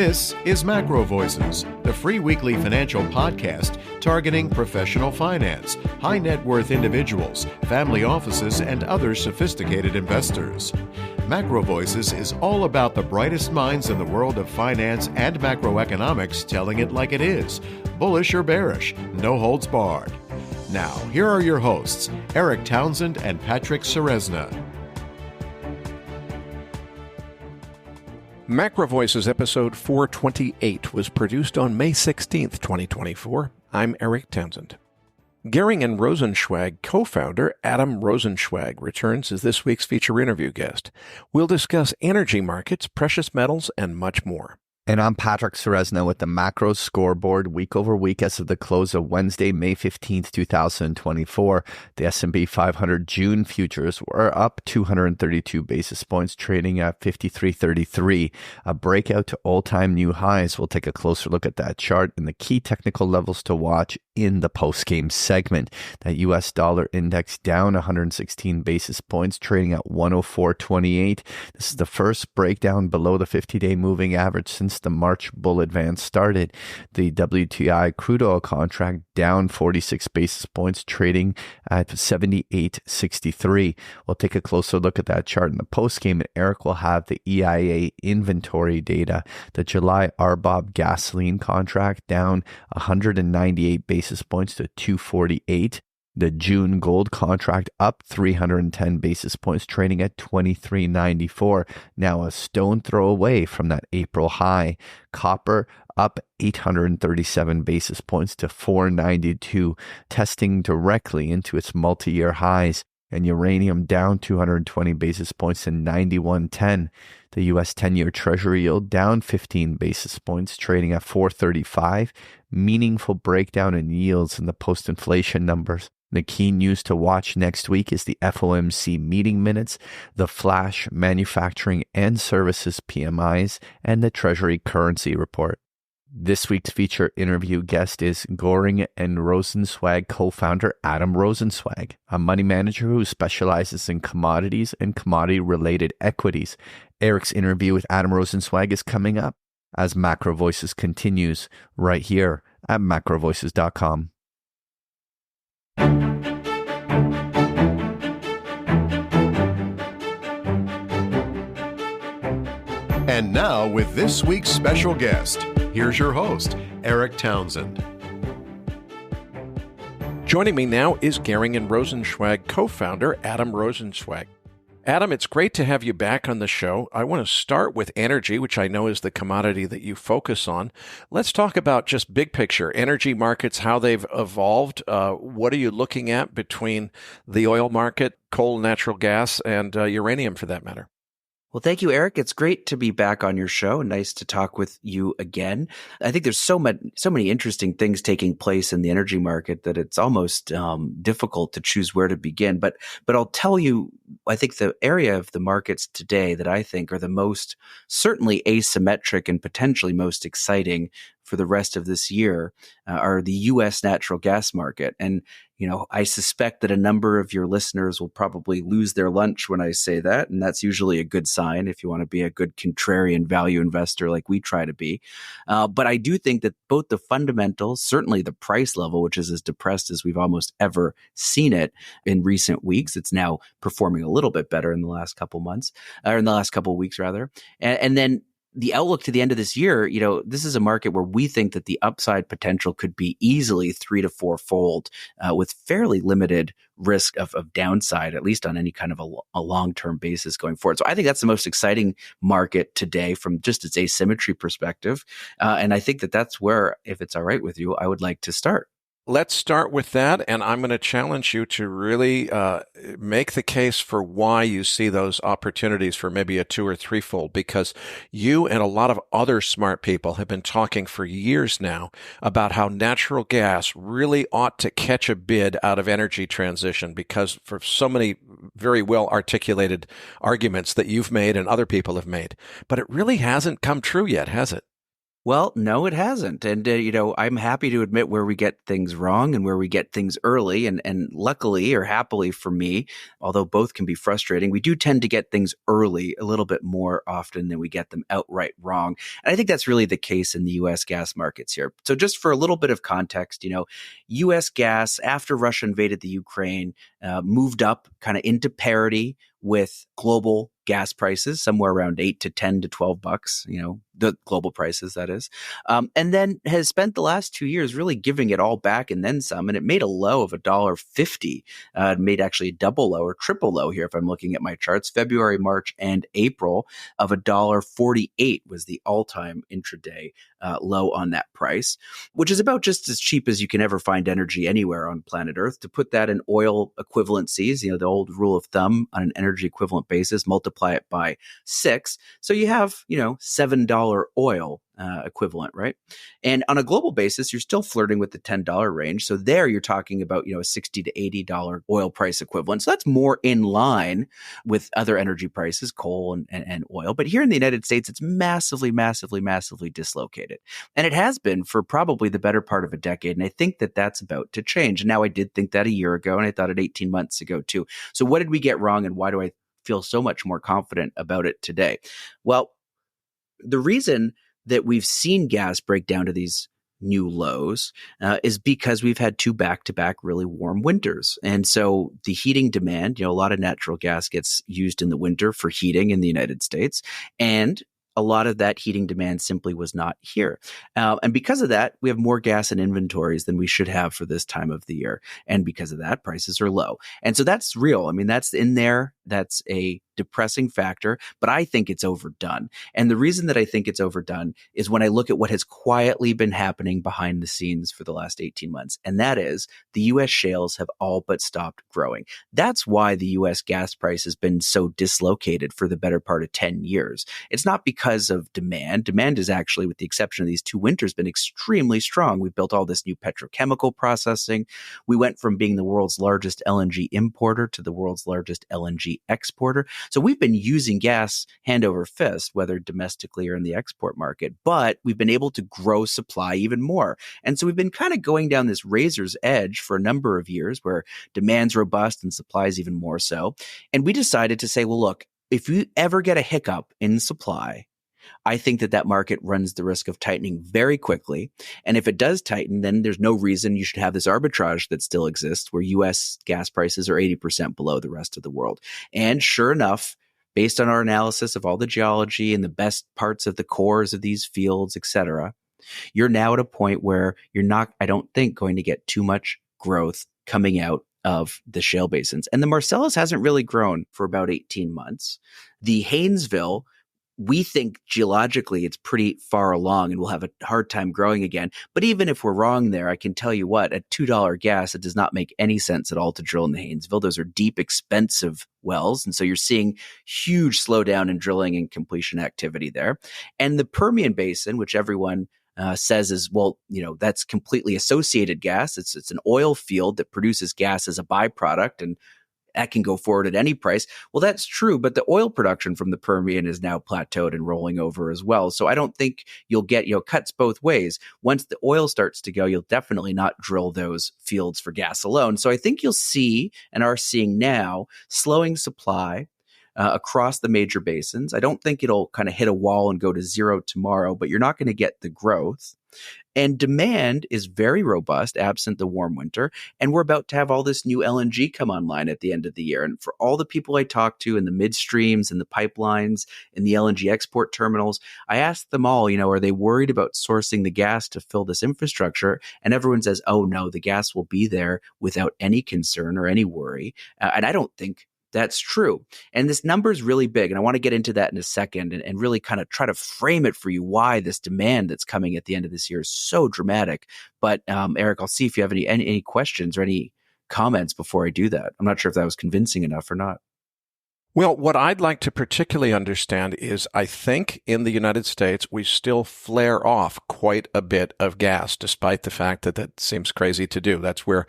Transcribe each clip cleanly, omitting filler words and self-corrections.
This is MacroVoices, the free weekly financial podcast targeting professional finance, high net worth individuals, family offices, and other sophisticated investors. MacroVoices is all about the brightest minds in the world of finance and macroeconomics telling it like it is, bullish or bearish, no holds barred. Now, here are your hosts, Eric Townsend and Patrick Ceresna. MacroVoices episode 428 was produced on May 16th, 2024. I'm Eric Townsend. Gehring and Rozencwajg co-founder Adam Rozencwajg returns as this week's feature interview guest. We'll discuss energy markets, precious metals, and much more. And I'm Patrick Ceresna with the Macro Scoreboard week over week as of the close of Wednesday, May 15th, 2024. The S&P 500 June futures were up 232 basis points, trading at 53.33, a breakout to all-time new highs. We'll take a closer look at that chart and the key technical levels to watch in the Postgame segment. That U.S. dollar index down 116 basis points, trading at 104.28. This is the first breakdown below the 50-day moving average since the March bull advance started. The WTI crude oil contract down 46 basis points, trading at 78.63. We'll take a closer look at that chart in the postgame, and Eric will have the EIA inventory data. The July RBOB gasoline contract down 198 basis points to 248. The June gold contract up 310 basis points, trading at 23.94. Now a stone throw away from that April high. Copper up 837 basis points to 492, testing directly into its multi-year highs. And uranium down 220 basis points to 91.10. The U.S. 10-year Treasury yield down 15 basis points, trading at 4.35. Meaningful breakdown in yields in the post-inflation numbers. The key news to watch next week is the FOMC meeting minutes, the flash manufacturing and services PMIs, and the Treasury currency report. This week's feature interview guest is Gehring and Rozencwajg co-founder Adam Rozencwajg, a money manager who specializes in commodities and commodity-related equities. Eric's interview with Adam Rozencwajg is coming up as MacroVoices continues right here at macrovoices.com. And now, with this week's special guest, here's your host, Eric Townsend. Joining me now is Gehring and Rozencwajg co-founder Adam Rozencwajg. Adam, it's great to have you back on the show. I want to start with energy, which I know is the commodity that you focus on. Let's talk about just big picture, energy markets, how they've evolved. What are you looking at between the oil market, coal, natural gas, and uranium for that matter? Well, thank you, Eric. It's great to be back on your show. Nice to talk with you again. I think there's so many interesting things taking place in the energy market that it's almost difficult to choose where to begin. But I'll tell you, I think the area of the markets today that I think are the most certainly asymmetric and potentially most exciting for the rest of this year are the U.S. natural gas market. And, I suspect that a number of your listeners will probably lose their lunch when I say that. And that's usually a good sign if you want to be a good contrarian value investor like we try to be. But I do think that both the fundamentals, certainly the price level, which is as depressed as we've almost ever seen it in recent weeks. It's now performing a little bit better in the last couple months, or in the last couple of weeks rather. And then the outlook to the end of this year, this is a market where we think that the upside potential could be easily 3 to 4-fold with fairly limited risk of downside, at least on any kind of a long-term basis going forward. So I think that's the most exciting market today from just its asymmetry perspective. And I think that that's where, if it's all right with you, I would like to start. Let's start with that, and I'm going to challenge you to really make the case for why you see those opportunities for maybe a 2 or 3-fold, because you and a lot of other smart people have been talking for years now about how natural gas really ought to catch a bid out of energy transition, because for so many very well articulated arguments that you've made and other people have made. But it really hasn't come true yet, has it? Well, no, it hasn't. And, I'm happy to admit where we get things wrong and where we get things early. And luckily or happily for me, although both can be frustrating, we do tend to get things early a little bit more often than we get them outright wrong. And I think that's really the case in the U.S. gas markets here. So just for a little bit of context, U.S. gas, after Russia invaded the Ukraine, moved up kind of into parity with global gas prices, somewhere around 8 to 10 to $12, the global prices, that is. And then has spent the last 2 years really giving it all back and then some. And it made a low of $1.50, made actually a double low or triple low here if I'm looking at my charts. February, March, and April of $1.48 was the all-time intraday low on that price, which is about just as cheap as you can ever find energy anywhere on planet Earth. To put that in oil equivalencies, the old rule of thumb on an energy equivalent basis, multiply it by 6. So you have, $7 oil equivalent, right? And on a global basis, you're still flirting with the $10 range. So there you're talking about, a $60 to $80 oil price equivalent. So that's more in line with other energy prices, coal and oil. But here in the United States, it's massively, massively, massively dislocated. And it has been for probably the better part of a decade. And I think that that's about to change. And now I did think that a year ago, and I thought it 18 months ago too. So what did we get wrong, and why do I feel so much more confident about it today? Well, the reason that we've seen gas break down to these new lows is because we've had 2 back-to-back really warm winters. And so the heating demand, a lot of natural gas gets used in the winter for heating in the United States. And a lot of that heating demand simply was not here. And because of that, we have more gas in inventories than we should have for this time of the year. And because of that, prices are low. And so that's real. I mean, that's in there. That's a depressing factor, but I think it's overdone. And the reason that I think it's overdone is when I look at what has quietly been happening behind the scenes for the last 18 months. And that is the U.S. shales have all but stopped growing. That's why the U.S. gas price has been so dislocated for the better part of 10 years. It's not because of demand. Demand is actually, with the exception of these 2 winters, been extremely strong. We've built all this new petrochemical processing. We went from being the world's largest LNG importer to the world's largest LNG exporter. So we've been using gas hand over fist, whether domestically or in the export market, but we've been able to grow supply even more. And so we've been kind of going down this razor's edge for a number of years where demand's robust and supply is even more so. And we decided to say, well, look, if you ever get a hiccup in supply, I think that market runs the risk of tightening very quickly. And if it does tighten, then there's no reason you should have this arbitrage that still exists where U.S. gas prices are 80% below the rest of the world. And sure enough, based on our analysis of all the geology and the best parts of the cores of these fields, et cetera, you're now at a point where you're not, I don't think, going to get too much growth coming out of the shale basins. And the Marcellus hasn't really grown for about 18 months. The Haynesville, we think geologically it's pretty far along and we'll have a hard time growing again. But even if we're wrong there, I can tell you what, at $2 gas, it does not make any sense at all to drill in the Haynesville. Those are deep, expensive wells. And so you're seeing huge slowdown in drilling and completion activity there. And the Permian Basin, which everyone says is, well, that's completely associated gas. It's an oil field that produces gas as a byproduct, and that can go forward at any price. Well, that's true, but the oil production from the Permian is now plateaued and rolling over as well. So I don't think you'll get, cuts both ways. Once the oil starts to go, you'll definitely not drill those fields for gas alone. So I think you'll see, and are seeing now, slowing supply across the major basins. I don't think it'll kind of hit a wall and go to zero tomorrow, but you're not going to get the growth. And demand is very robust, absent the warm winter. And we're about to have all this new LNG come online at the end of the year. And for all the people I talk to in the midstreams and the pipelines and the LNG export terminals, I asked them all, are they worried about sourcing the gas to fill this infrastructure? And everyone says, oh, no, the gas will be there without any concern or any worry. And I don't think that's true. And this number is really big. And I want to get into that in a second and really kind of try to frame it for you why this demand that's coming at the end of this year is so dramatic. But Eric, I'll see if you have any questions or any comments before I do that. I'm not sure if that was convincing enough or not. Well, what I'd like to particularly understand is I think in the United States, we still flare off quite a bit of gas, despite the fact that that seems crazy to do. That's where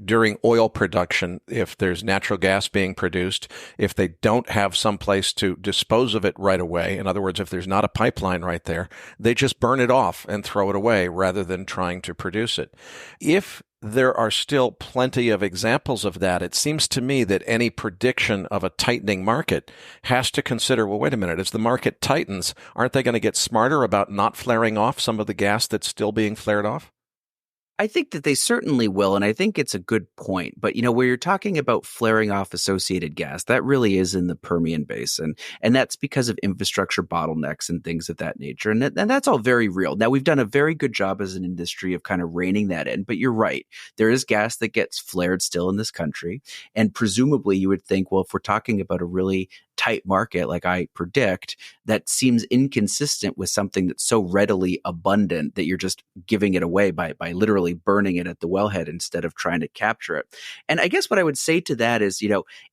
during oil production, if there's natural gas being produced, if they don't have some place to dispose of it right away, in other words, if there's not a pipeline right there, they just burn it off and throw it away rather than trying to produce it. If there are still plenty of examples of that, it seems to me that any prediction of a tightening market has to consider, well, wait a minute, as the market tightens, aren't they going to get smarter about not flaring off some of the gas that's still being flared off? I think that they certainly will, and I think it's a good point. But, where you're talking about flaring off associated gas, that really is in the Permian Basin. And that's because of infrastructure bottlenecks and things of that nature. And that's all very real. Now, we've done a very good job as an industry of kind of reining that in. But you're right. There is gas that gets flared still in this country. And presumably you would think, well, if we're talking about a really tight market, like I predict, that seems inconsistent with something that's so readily abundant that you're just giving it away by literally burning it at the wellhead instead of trying to capture it. And I guess what I would say to that is,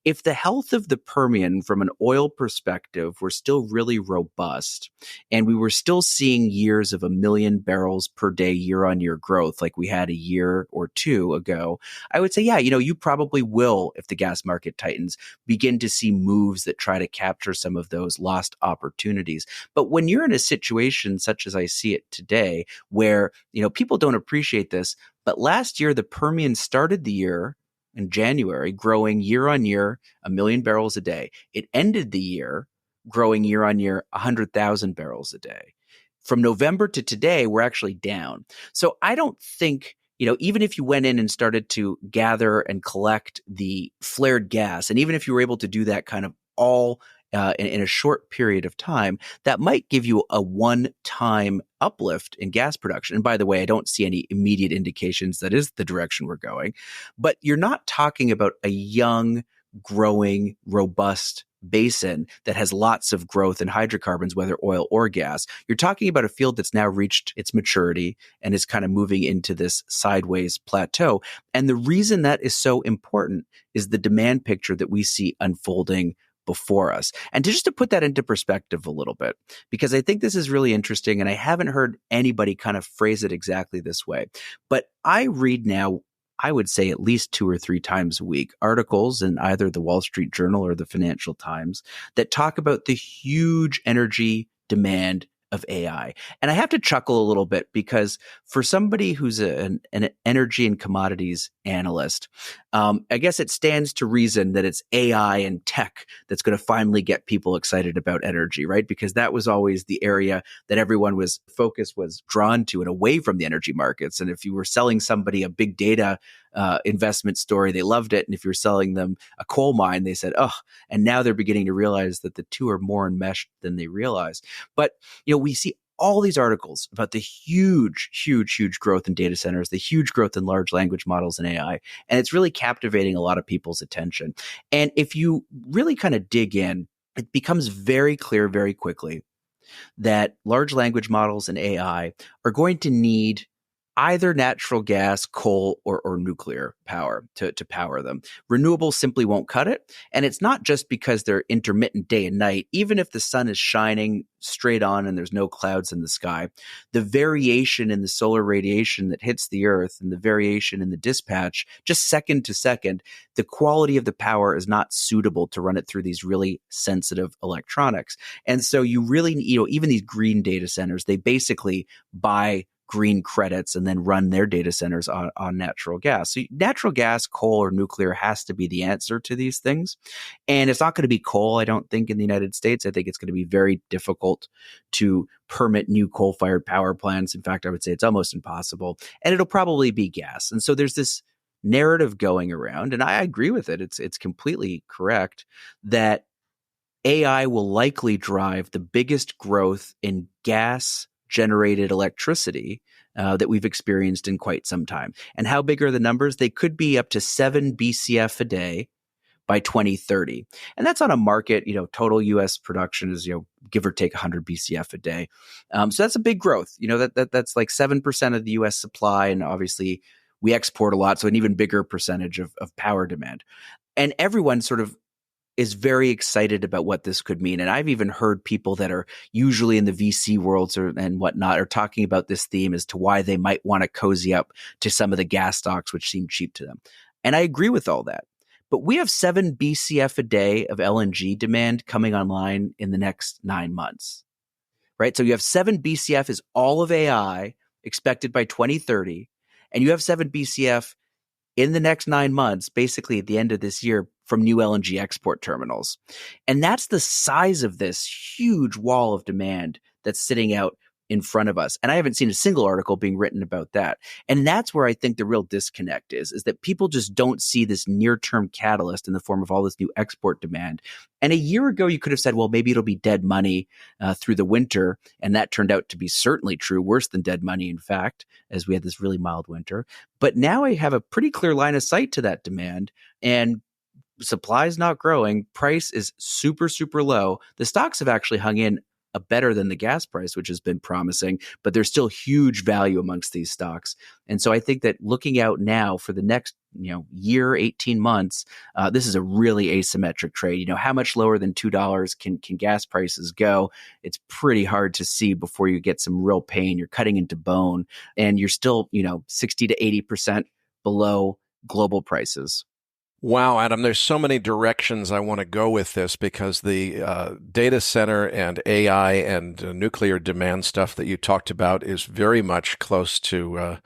if the health of the Permian from an oil perspective were still really robust and we were still seeing years of 1 million barrels per day year on year growth like we had a year or two ago, I would say, yeah, you probably will, if the gas market tightens, begin to see moves that try to capture some of those lost opportunities. But when you're in a situation such as I see it today, where, people don't appreciate this, but last year, the Permian started the year in January growing year on year 1 million barrels a day. It ended the year growing year on year 100,000 barrels a day. From November to today, we're actually down. So I don't think, even if you went in and started to gather and collect the flared gas, and even if you were able to do that kind of all in a short period of time, that might give you a one-time uplift in gas production. And by the way, I don't see any immediate indications that is the direction we're going. But you're not talking about a young, growing, robust basin that has lots of growth in hydrocarbons, whether oil or gas. You're talking about a field that's now reached its maturity and is kind of moving into this sideways plateau. And the reason that is so important is the demand picture that we see unfolding before us. And just to put that into perspective a little bit, because I think this is really interesting, and I haven't heard anybody kind of phrase it exactly this way, but I read now, I would say at least 2 or 3 times a week, articles in either the Wall Street Journal or the Financial Times that talk about the huge energy demand of AI. And I have to chuckle a little bit because for somebody who's an energy and commodities analyst, I guess it stands to reason that it's AI and tech that's going to finally get people excited about energy, right? Because that was always the area that everyone was drawn to and away from the energy markets. And if you were selling somebody a big data investment story, they loved it. And if you're selling them a coal mine, they said, oh, and now they're beginning to realize that the two are more enmeshed than they realize. But, we see all these articles about the huge, huge, huge growth in data centers, the huge growth in large language models and AI. And it's really captivating a lot of people's attention. And if you really kind of dig in, it becomes very clear very quickly that large language models and AI are going to need either natural gas, coal, or nuclear power to power them. Renewables simply won't cut it. And it's not just because they're intermittent day and night. Even if the sun is shining straight on and there's no clouds in the sky, the variation in the solar radiation that hits the earth and the variation in the dispatch, just second to second, the quality of the power is not suitable to run it through these really sensitive electronics. And so you really, even these green data centers, they basically buy green credits and then run their data centers on natural gas. So natural gas, coal, or nuclear has to be the answer to these things. And it's not going to be coal, I don't think, in the United States. I think it's going to be very difficult to permit new coal-fired power plants. In fact, I would say it's almost impossible. And it'll probably be gas. And so there's this narrative going around, and I agree with it. It's completely correct that AI will likely drive the biggest growth in gas-generated electricity that we've experienced in quite some time. And how big are the numbers? They could be up to 7 BCF a day by 2030. And that's on a market, total US production is, give or take 100 BCF a day. So that's a big growth. That's like 7% of the US supply. And obviously we export a lot, so an even bigger percentage of power demand. And everyone sort of is very excited about what this could mean. And I've even heard people that are usually in the VC worlds and whatnot are talking about this theme as to why they might want to cozy up to some of the gas stocks, which seem cheap to them. And I agree with all that. But we have 7 BCF a day of LNG demand coming online in the next 9 months, right? So you have 7 BCF is all of AI expected by 2030. And you have 7 BCF in the next 9 months, basically at the end of this year, from new LNG export terminals. And that's the size of this huge wall of demand that's sitting out in front of us. And I haven't seen a single article being written about that. And that's where I think the real disconnect is that people just don't see this near-term catalyst in the form of all this new export demand. And a year ago, you could have said, well, maybe it'll be dead money through the winter. And that turned out to be certainly true, worse than dead money, in fact, as we had this really mild winter. But now I have a pretty clear line of sight to that demand. And supply is not growing. Price is super, super low. The stocks have actually hung in better than the gas price, which has been promising, but there's still huge value amongst these stocks. And so I think that looking out now for the next, year, 18 months, this is a really asymmetric trade. How much lower than $2 can gas prices go? It's pretty hard to see before you get some real pain. You're cutting into bone and you're still, 60 to 80% below global prices. Wow, Adam, there's so many directions I want to go with this because the data center and AI and nuclear demand stuff that you talked about is very much close to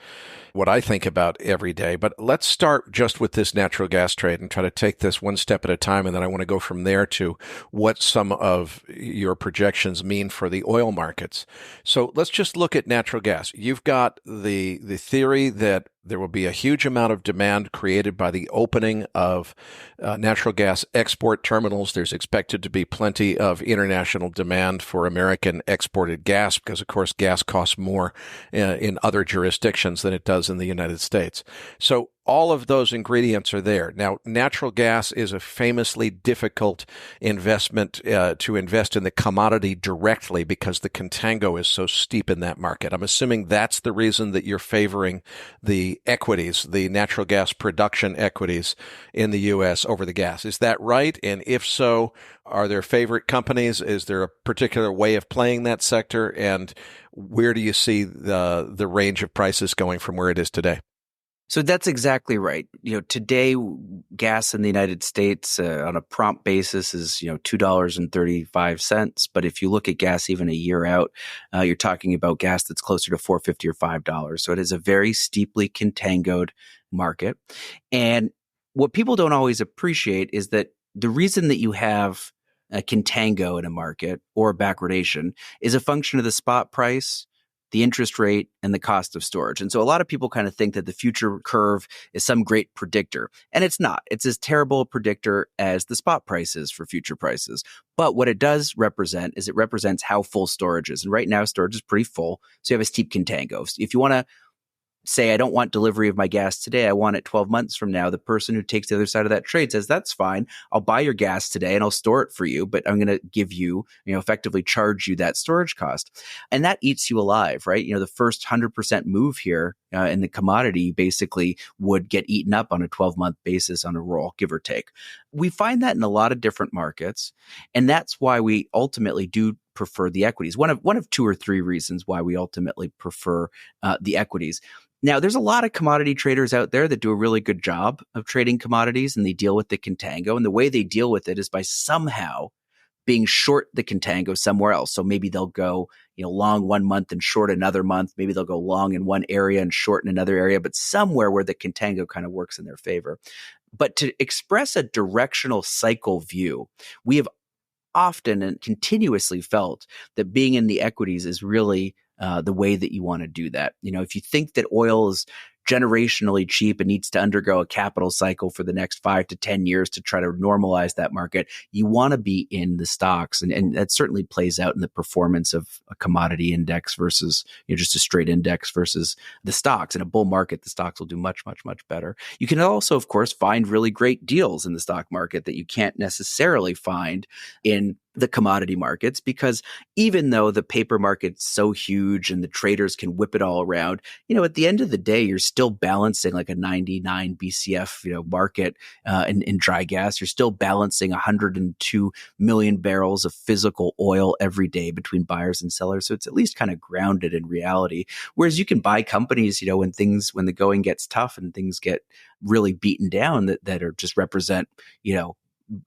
what I think about every day. But let's start just with this natural gas trade and try to take this one step at a time. And then I want to go from there to what some of your projections mean for the oil markets. So let's just look at natural gas. You've got the theory that there will be a huge amount of demand created by the opening of natural gas export terminals. There's expected to be plenty of international demand for American exported gas because, of course, gas costs more in other jurisdictions than it does in the United States. So all of those ingredients are there. Now, natural gas is a famously difficult investment to invest in the commodity directly because the contango is so steep in that market. I'm assuming that's the reason that you're favoring the equities, the natural gas production equities in the U.S. over the gas. Is that right? And if so, are there favorite companies? Is there a particular way of playing that sector? And where do you see the range of prices going from where it is today? So that's exactly right. Today, gas in the United States on a prompt basis is, $2.35. But if you look at gas even a year out, you're talking about gas that's closer to $4.50 or $5. So it is a very steeply contangoed market. And what people don't always appreciate is that the reason that you have a contango in a market or backwardation is a function of the spot price, the interest rate, and the cost of storage. And so a lot of people kind of think that the future curve is some great predictor. And it's not. It's as terrible a predictor as the spot prices for future prices. But what it does represent is it represents how full storage is. And right now, storage is pretty full. So you have a steep contango. If you want to say, I don't want delivery of my gas today, I want it 12 months from now, the person who takes the other side of that trade says, that's fine. I'll buy your gas today and I'll store it for you, but I'm going to give you, effectively charge you that storage cost. And that eats you alive, right? The first 100% move here in the commodity basically would get eaten up on a 12-month basis on a roll, give or take. We find that in a lot of different markets. And that's why we ultimately do prefer the equities. One of 2 or 3 reasons why we ultimately prefer the equities. Now, there's a lot of commodity traders out there that do a really good job of trading commodities, and they deal with the contango. And the way they deal with it is by somehow being short the contango somewhere else. So maybe they'll go, long one month and short another month. Maybe they'll go long in one area and short in another area, but somewhere where the contango kind of works in their favor. But to express a directional cycle view, we have often and continuously felt that being in the equities is really the way that you want to do that. If you think that oil is generationally cheap and needs to undergo a capital cycle for the next 5 to 10 years to try to normalize that market, you want to be in the stocks. And that certainly plays out in the performance of a commodity index versus just a straight index versus the stocks. In a bull market, the stocks will do much, much, much better. You can also, of course, find really great deals in the stock market that you can't necessarily find in the commodity markets, because even though the paper market's so huge and the traders can whip it all around, at the end of the day, you're still balancing like a 99 BCF, market in dry gas. You're still balancing 102 million barrels of physical oil every day between buyers and sellers. So it's at least kind of grounded in reality. Whereas you can buy companies, when the going gets tough and things get really beaten down that are just represent,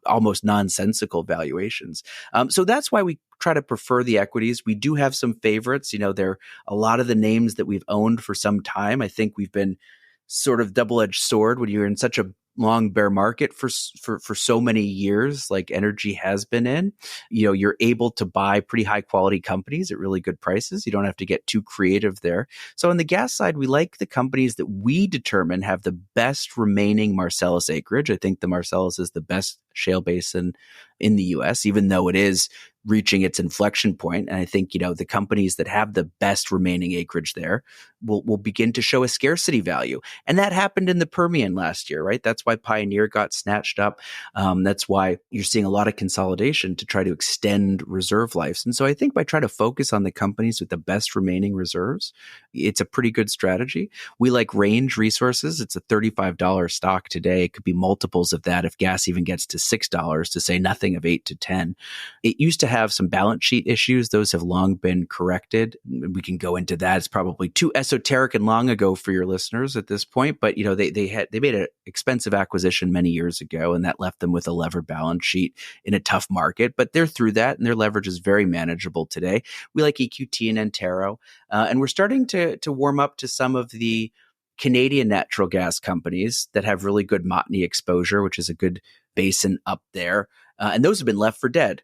almost nonsensical valuations. So that's why we try to prefer the equities. We do have some favorites. There are a lot of the names that we've owned for some time. I think we've been sort of double-edged sword when you're in such a long bear market for so many years, like energy has been in. You're able to buy pretty high quality companies at really good prices. You don't have to get too creative there. So on the gas side, we like the companies that we determine have the best remaining Marcellus acreage. I think the Marcellus is the best shale basin in the US, even though it is reaching its inflection point. And I think, the companies that have the best remaining acreage there will begin to show a scarcity value. And that happened in the Permian last year, right? That's why Pioneer got snatched up. That's why you're seeing a lot of consolidation to try to extend reserve lives. And so I think by trying to focus on the companies with the best remaining reserves, it's a pretty good strategy. We like Range Resources. It's a $35 stock today. It could be multiples of that if gas even gets to $6, to say nothing of 8 to 10. It used to have some balance sheet issues. Those have long been corrected. We can go into that. It's probably too esoteric and long ago for your listeners at this point, but they made an expensive acquisition many years ago, and that left them with a levered balance sheet in a tough market. But they're through that, and their leverage is very manageable today. We like EQT and Antero, and we're starting to warm up to some of the Canadian natural gas companies that have really good Montney exposure, which is a good basin up there. And those have been left for dead,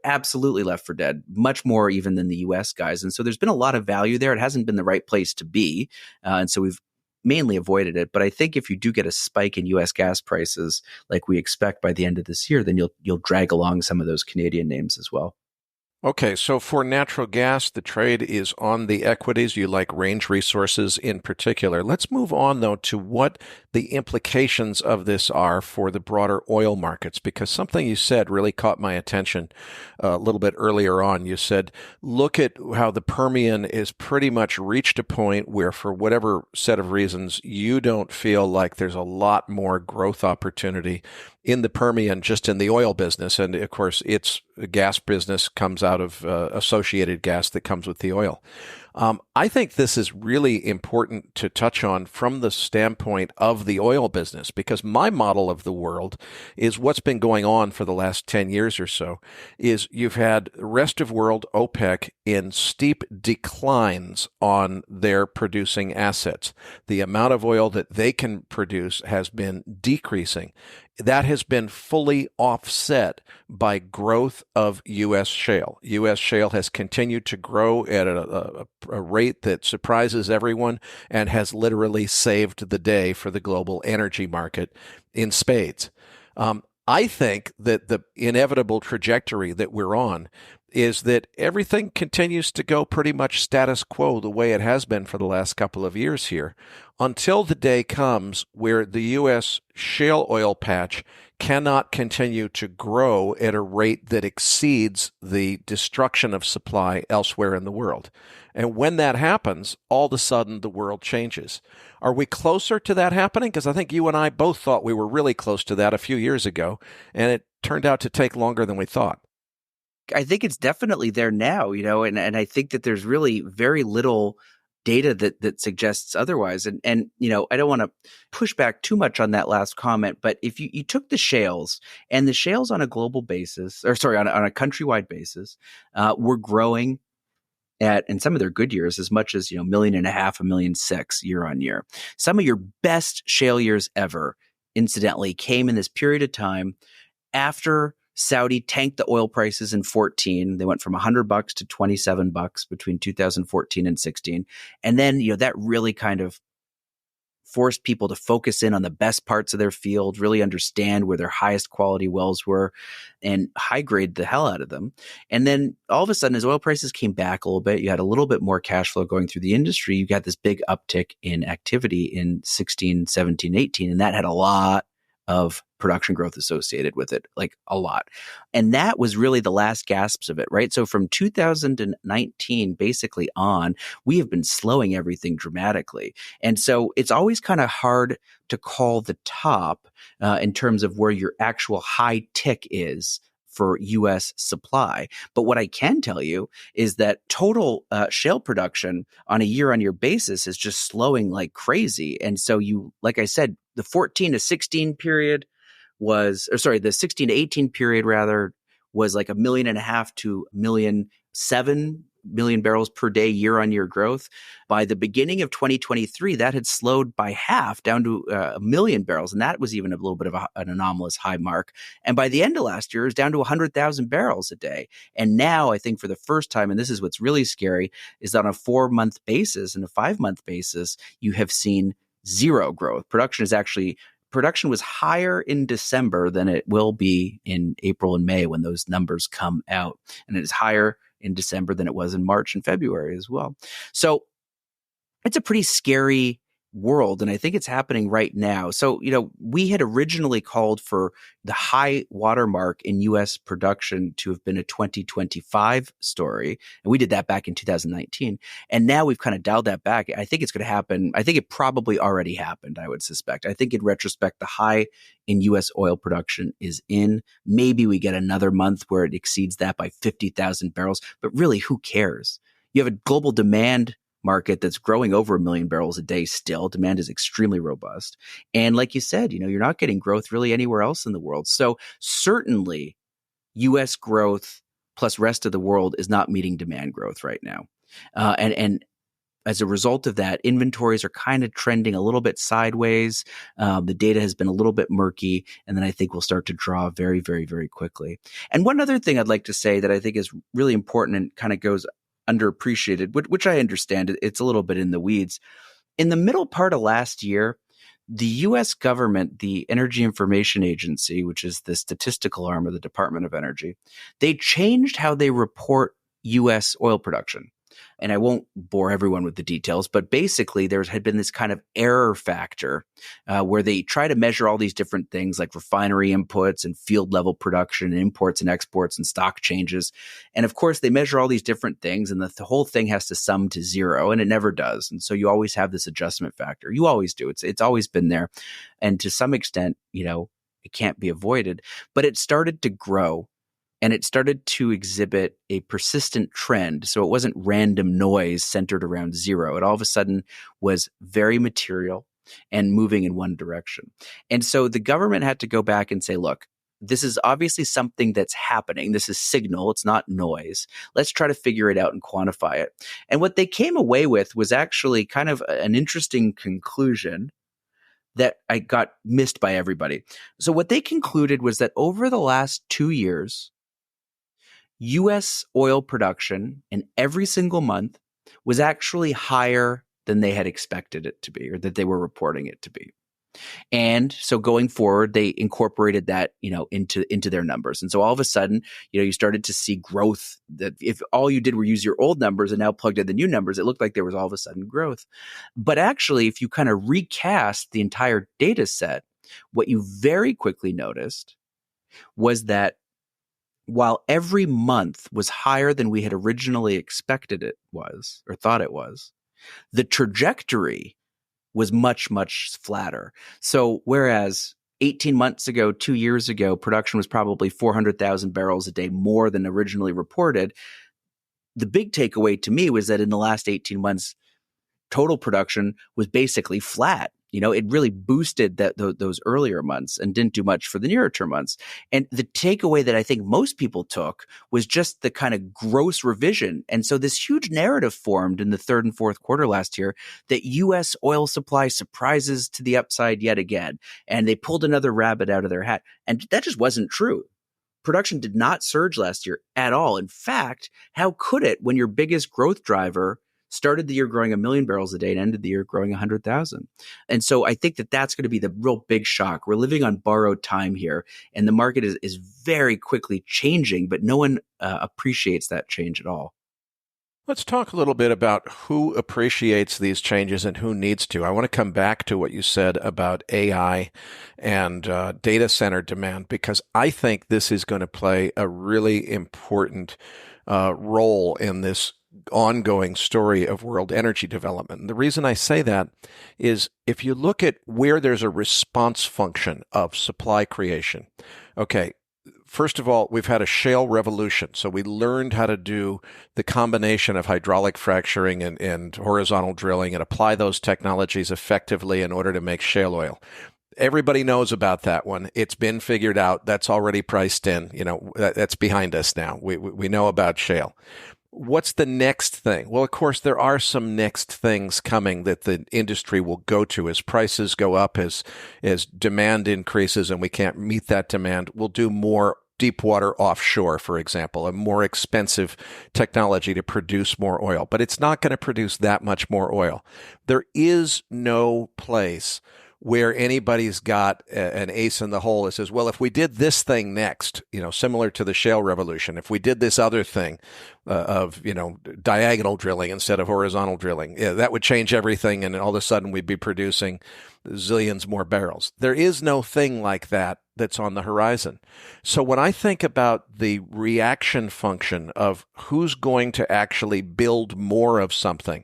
absolutely left for dead, much more even than the US guys. And so there's been a lot of value there. It hasn't been the right place to be. And so we've mainly avoided it. But I think if you do get a spike in US gas prices, like we expect by the end of this year, then you'll drag along some of those Canadian names as well. Okay, so for natural gas, the trade is on the equities. You like Range Resources in particular. Let's move on, though, to what the implications of this are for the broader oil markets, because something you said really caught my attention a little bit earlier on. You said, look at how the Permian is pretty much reached a point where, for whatever set of reasons, you don't feel like there's a lot more growth opportunity in the Permian, just in the oil business. And of course, its gas business comes out of associated gas that comes with the oil. I think this is really important to touch on from the standpoint of the oil business, because my model of the world is what's been going on for the last 10 years or so is you've had rest of world OPEC in steep declines on their producing assets. The amount of oil that they can produce has been decreasing. That has been fully offset by growth of U.S. shale. U.S. shale has continued to grow at a rate that surprises everyone and has literally saved the day for the global energy market in spades. I think that the inevitable trajectory that we're on is that everything continues to go pretty much status quo the way it has been for the last couple of years here, until the day comes where the U.S. shale oil patch cannot continue to grow at a rate that exceeds the destruction of supply elsewhere in the world. And when that happens, all of a sudden the world changes. Are we closer to that happening? Because I think you and I both thought we were really close to that a few years ago, and it turned out to take longer than we thought. I think it's definitely there now, and I think that there's really very little data that suggests otherwise. And I don't want to push back too much on that last comment, but if you took the shales and the shales on a global basis, on a countrywide basis, were growing at, in some of their good years, as much as, 1.5 million, 1.6 million year on year. Some of your best shale years ever, incidentally, came in this period of time after Saudi tanked the oil prices in 2014. They went from $100 to $27 between 2014 and 16. And then, that really kind of forced people to focus in on the best parts of their field, really understand where their highest quality wells were, and high grade the hell out of them. And then all of a sudden, as oil prices came back a little bit, you had a little bit more cash flow going through the industry. You got this big uptick in activity in 16, 17, 18, and that had a lot of production growth associated with it, like a lot. And that was really the last gasps of it, right? So from 2019 basically on, we have been slowing everything dramatically. And so it's always kind of hard to call the top in terms of where your actual high tick is for U.S. supply. But what I can tell you is that total shale production on a year-on-year basis is just slowing like crazy. And so like I said, the 14 to 16 period the 16 to 18 period rather was like 1.5 million to 1.7 million barrels per day year-on-year growth. By the beginning of 2023, that had slowed by half down to 1 million barrels. And that was even a little bit of an anomalous high mark. And by the end of last year, it was down to 100,000 barrels a day. And now I think for the first time, and this is what's really scary, is that on a 4-month basis and a 5-month basis, you have seen zero growth. Production was higher in December than it will be in April and May when those numbers come out. And it is higher in December than it was in March and February as well. So it's a pretty scary world, and I think it's happening right now. So, we had originally called for the high watermark in U.S. production to have been a 2025 story, and we did that back in 2019. And now we've kind of dialed that back. I think it's going to happen. I think it probably already happened, I would suspect. I think in retrospect, the high in U.S. oil production is in. Maybe we get another month where it exceeds that by 50,000 barrels, but really, who cares? You have a global demand market that's growing over 1 million barrels a day still. Demand is extremely robust. And like you said, you're not getting growth really anywhere else in the world. So certainly U.S. growth plus rest of the world is not meeting demand growth right now. And as a result of that, inventories are kind of trending a little bit sideways. The data has been a little bit murky, and then I think we'll start to draw very, very, very quickly. And one other thing I'd like to say that I think is really important and kind of goes underappreciated, which I understand, it's a little bit in the weeds. In the middle part of last year, the U.S. government, the Energy Information Agency, which is the statistical arm of the Department of Energy, they changed how they report U.S. oil production. And I won't bore everyone with the details, but basically there had been this kind of error factor where they try to measure all these different things like refinery inputs and field level production and imports and exports and stock changes. And of course, they measure all these different things and the whole thing has to sum to zero, and it never does. And so you always have this adjustment factor. You always do. It's always been there. And to some extent, it can't be avoided, but it started to grow. And it started to exhibit a persistent trend. So it wasn't random noise centered around zero. It all of a sudden was very material and moving in one direction. And so the government had to go back and say, look, this is obviously something that's happening. This is signal. It's not noise. Let's try to figure it out and quantify it. And what they came away with was actually kind of an interesting conclusion that I got missed by everybody. So what they concluded was that over the last 2 years, U.S. oil production in every single month was actually higher than they had expected it to be, or that they were reporting it to be. And so going forward, they incorporated that, into their numbers. And so all of a sudden, you started to see growth that if all you did were use your old numbers and now plugged in the new numbers, it looked like there was all of a sudden growth. But actually, if you kind of recast the entire data set, what you very quickly noticed was that while every month was higher than we had originally expected it was, or thought it was, the trajectory was much, much flatter. So whereas 18 months ago, 2 years ago, production was probably 400,000 barrels a day more than originally reported, the big takeaway to me was that in the last 18 months, total production was basically flat. It really boosted those earlier months and didn't do much for the nearer term months. And the takeaway that I think most people took was just the kind of gross revision. And so this huge narrative formed in the third and fourth quarter last year that U.S. oil supply surprises to the upside yet again. And they pulled another rabbit out of their hat. And that just wasn't true. Production did not surge last year at all. In fact, how could it when your biggest growth driver started the year growing 1 million barrels a day and ended the year growing 100,000. And so I think that that's going to be the real big shock. We're living on borrowed time here, and the market is very quickly changing, but no one appreciates that change at all. Let's talk a little bit about who appreciates these changes and who needs to. I want to come back to what you said about AI and data center demand, because I think this is going to play a really important role in this ongoing story of world energy development. And the reason I say that is if you look at where there's a response function of supply creation, okay, first of all, we've had a shale revolution. So we learned how to do the combination of hydraulic fracturing and horizontal drilling and apply those technologies effectively in order to make shale oil. Everybody knows about that one. It's been figured out. That's already priced in. That's behind us now. We know about shale. What's the next thing? Well, of course, there are some next things coming that the industry will go to as prices go up, as demand increases and we can't meet that demand. We'll do more deep water offshore, for example, a more expensive technology to produce more oil. But it's not going to produce that much more oil. There is no place where anybody's got an ace in the hole that says, well, if we did this thing next, similar to the shale revolution, if we did this other thing of diagonal drilling instead of horizontal drilling, that would change everything, and all of a sudden we'd be producing zillions more barrels. There is no thing like that that's on the horizon. So when I think about the reaction function of who's going to actually build more of something,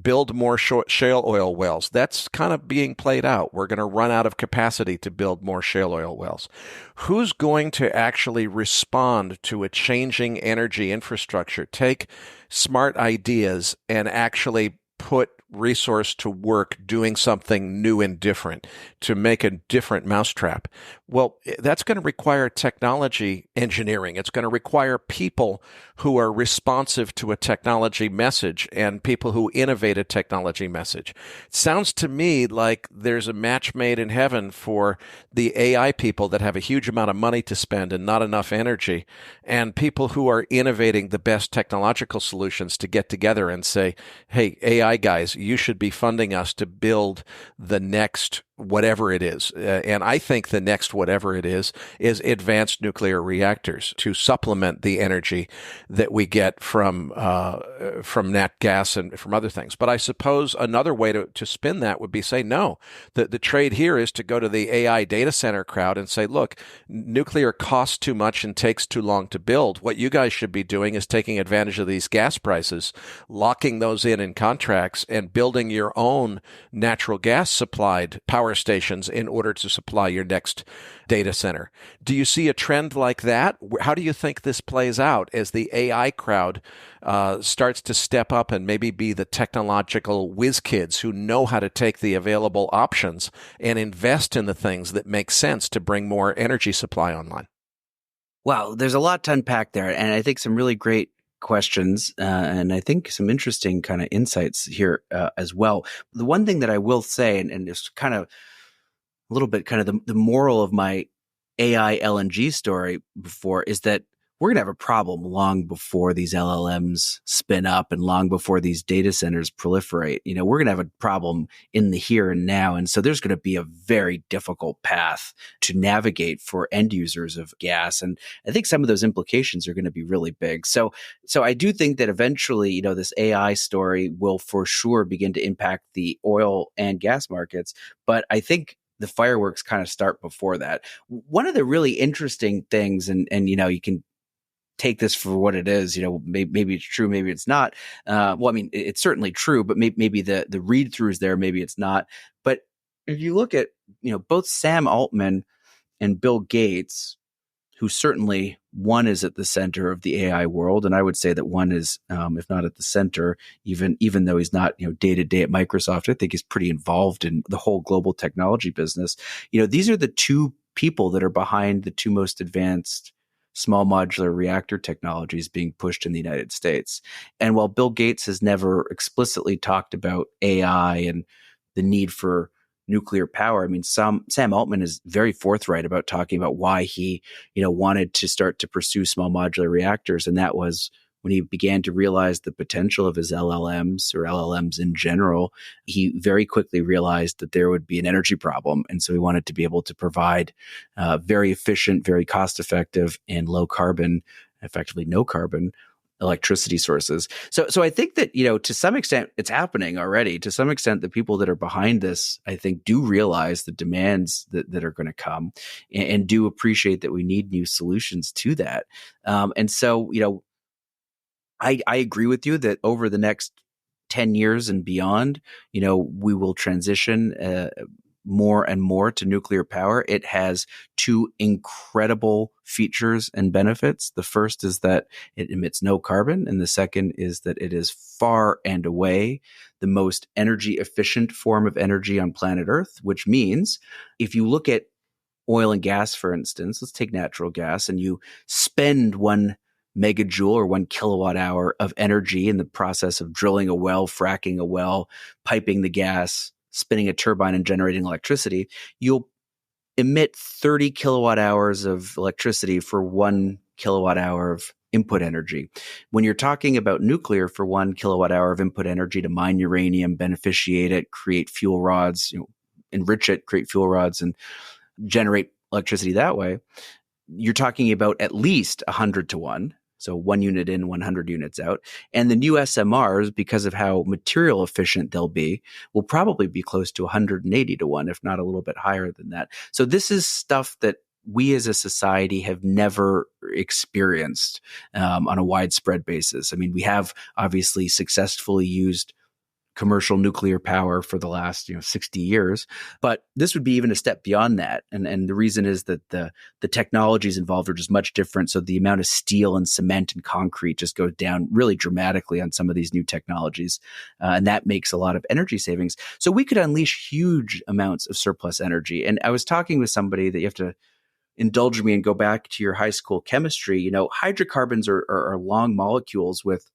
build more shale oil wells, that's kind of being played out. We're going to run out of capacity to build more shale oil wells. Who's going to actually respond to a changing energy infrastructure, take smart ideas and actually put resource to work doing something new and different to make a different mousetrap? Well, that's going to require technology engineering. It's going to require people who are responsive to a technology message and people who innovate a technology message. It sounds to me like there's a match made in heaven for the AI people that have a huge amount of money to spend and not enough energy, and people who are innovating the best technological solutions to get together and say, hey, AI guys, you should be funding us to build the next whatever it is. And I think the next whatever it is advanced nuclear reactors to supplement the energy that we get from nat gas and from other things. But I suppose another way to spin that would be say, no, the trade here is to go to the AI data center crowd and say, look, nuclear costs too much and takes too long to build. What you guys should be doing is taking advantage of these gas prices, locking those in contracts, and building your own natural gas supplied power stations in order to supply your next data center. Do you see a trend like that? How do you think this plays out as the AI crowd starts to step up and maybe be the technological whiz kids who know how to take the available options and invest in the things that make sense to bring more energy supply online? Wow, there's a lot to unpack there, and I think some really great questions, and I think some interesting kind of insights here as well. The one thing that I will say, and it's kind of a little bit kind of the moral of my AI LNG story before, is that we're going to have a problem long before these LLMs spin up and long before these data centers proliferate. We're going to have a problem in the here and now. And so there's going to be a very difficult path to navigate for end users of gas. And I think some of those implications are going to be really big. So I do think that eventually, this AI story will for sure begin to impact the oil and gas markets. But I think the fireworks kind of start before that. One of the really interesting things, and you can take this for what it is, maybe it's true, maybe it's not. It's certainly true, but maybe the read throughs there, maybe it's not. But if you look at, both Sam Altman and Bill Gates, who certainly one is at the center of the AI world, and I would say that one is, if not at the center, even though he's not, day to day at Microsoft, I think he's pretty involved in the whole global technology business. These are the two people that are behind the two most advanced small modular reactor technologies being pushed in the United States. And while Bill Gates has never explicitly talked about AI and the need for nuclear power, Sam Altman is very forthright about talking about why he, wanted to start to pursue small modular reactors. And that was when he began to realize the potential of his LLMs or LLMs in general. He very quickly realized that there would be an energy problem. And so he wanted to be able to provide very efficient, very cost effective, and low carbon, effectively no carbon electricity sources. So I think that, to some extent it's happening already. To some extent, the people that are behind this, I think, do realize the demands that are going to come and do appreciate that we need new solutions to that. And so, I agree with you that over the next 10 years and beyond, we will transition more and more to nuclear power. It has two incredible features and benefits. The first is that it emits no carbon, and the second is that it is far and away the most energy efficient form of energy on planet Earth, which means if you look at oil and gas, for instance, let's take natural gas, and you spend 1 megajoule or 1 kilowatt hour of energy in the process of drilling a well, fracking a well, piping the gas, spinning a turbine and generating electricity, you'll emit 30 kilowatt hours of electricity for 1 kilowatt hour of input energy. When you're talking about nuclear, for 1 kilowatt hour of input energy to mine uranium, beneficiate it, create fuel rods, enrich it, create fuel rods, and generate electricity that way, you're talking about at least 100 to 1. So 1 unit in, 100 units out. And the new SMRs, because of how material efficient they'll be, will probably be close to 180 to 1, if not a little bit higher than that. So this is stuff that we as a society have never experienced on a widespread basis. I mean, we have obviously successfully used commercial nuclear power for the last 60 years, but this would be even a step beyond that. And the reason is that the technologies involved are just much different. So the amount of steel and cement and concrete just goes down really dramatically on some of these new technologies, and that makes a lot of energy savings. So we could unleash huge amounts of surplus energy. And I was talking with somebody that you have to indulge me and go back to your high school chemistry. Hydrocarbons are long molecules with,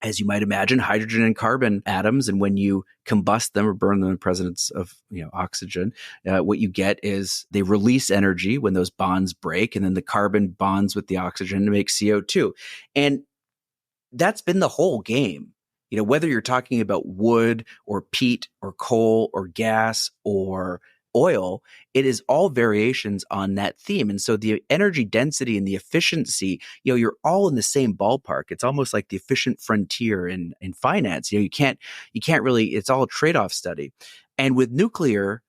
as you might imagine, hydrogen and carbon atoms. And when you combust them or burn them in presence of oxygen, what you get is they release energy when those bonds break, and then the carbon bonds with the oxygen to make CO2. And that's been the whole game. Whether you're talking about wood or peat or coal or gas or oil, it is all variations on that theme. And so the energy density and the efficiency, you're all in the same ballpark. It's almost like the efficient frontier in finance. You can't really, it's all a trade-off study. And with nuclear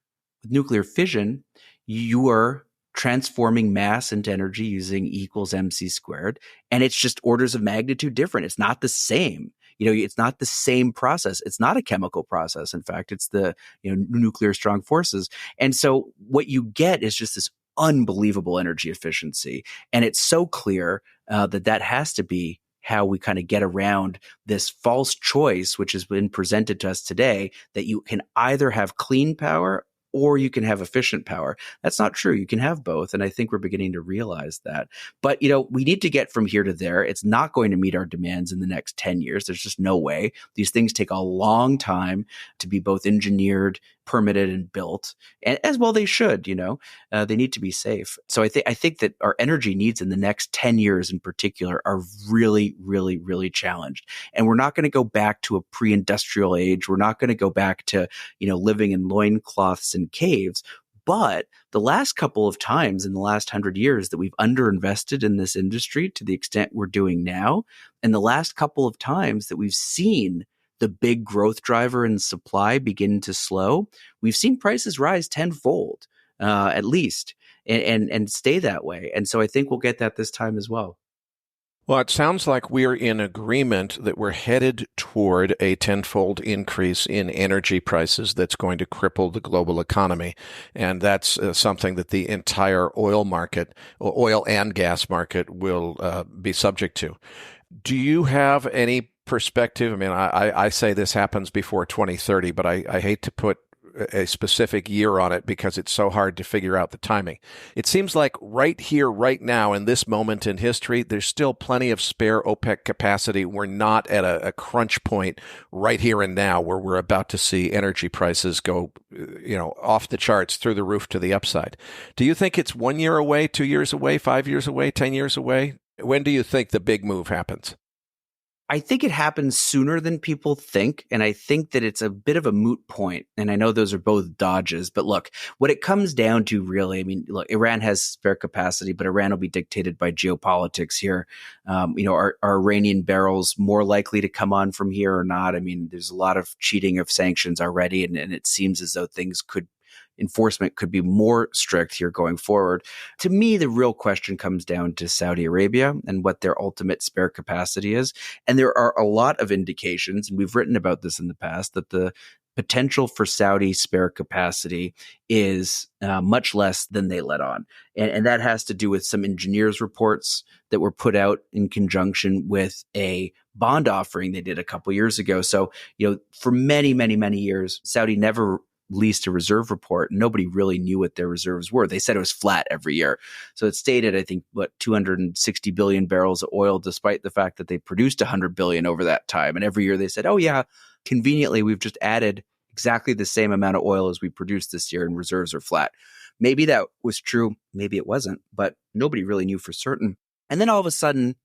fission, you are transforming mass into energy using E equals mc squared. And it's just orders of magnitude different. It's not the same. It's not the same process. It's not a chemical process. In fact, it's the nuclear strong forces. And so what you get is just this unbelievable energy efficiency. And it's so clear that has to be how we kind of get around this false choice, which has been presented to us today, that you can either have clean power or you can have efficient power. That's not true. You can have both. And I think we're beginning to realize that. But, we need to get from here to there. It's not going to meet our demands in the next 10 years. There's just no way. These things take a long time to be both engineered, permitted, and built. And as well they should, they need to be safe. So I think that our energy needs in the next 10 years in particular are really, really, really challenged. And we're not going to go back to a pre-industrial age. We're not going to go back to, living in loincloths and caves. But the last couple of times in the last 100 years that we've underinvested in this industry to the extent we're doing now, and the last couple of times that we've seen the big growth driver in supply begin to slow, we've seen prices rise tenfold, at least, and stay that way. And so I think we'll get that this time as well. Well, it sounds like we're in agreement that we're headed toward a tenfold increase in energy prices that's going to cripple the global economy. And that's something that the entire oil and gas market will be subject to. Do you have any perspective? I mean, I say this happens before 2030, but I hate to put a specific year on it because it's so hard to figure out the timing. It seems like right here, right now, in this moment in history, there's still plenty of spare OPEC capacity. We're not at a crunch point right here and now where we're about to see energy prices go, off the charts, through the roof to the upside. Do you think it's 1 year away, 2 years away, 5 years away, 10 years away? When do you think the big move happens? I think it happens sooner than people think. And I think that it's a bit of a moot point. And I know those are both dodges, but look, what it comes down to really, I mean, look, Iran has spare capacity, but Iran will be dictated by geopolitics here. Are Iranian barrels more likely to come on from here or not? I mean, there's a lot of cheating of sanctions already, and it seems as though enforcement could be more strict here going forward. To me, the real question comes down to Saudi Arabia and what their ultimate spare capacity is. And there are a lot of indications, and we've written about this in the past, that the potential for Saudi spare capacity is much less than they let on. And that has to do with some engineers' reports that were put out in conjunction with a bond offering they did a couple years ago. So, for many, many, many years, Saudi never released a reserve report. Nobody really knew what their reserves were. They said it was flat every year. So it stated, I think, 260 billion barrels of oil, despite the fact that they produced 100 billion over that time. And every year they said, oh yeah, conveniently, we've just added exactly the same amount of oil as we produced this year and reserves are flat. Maybe that was true. Maybe it wasn't, but nobody really knew for certain. And then all of a sudden,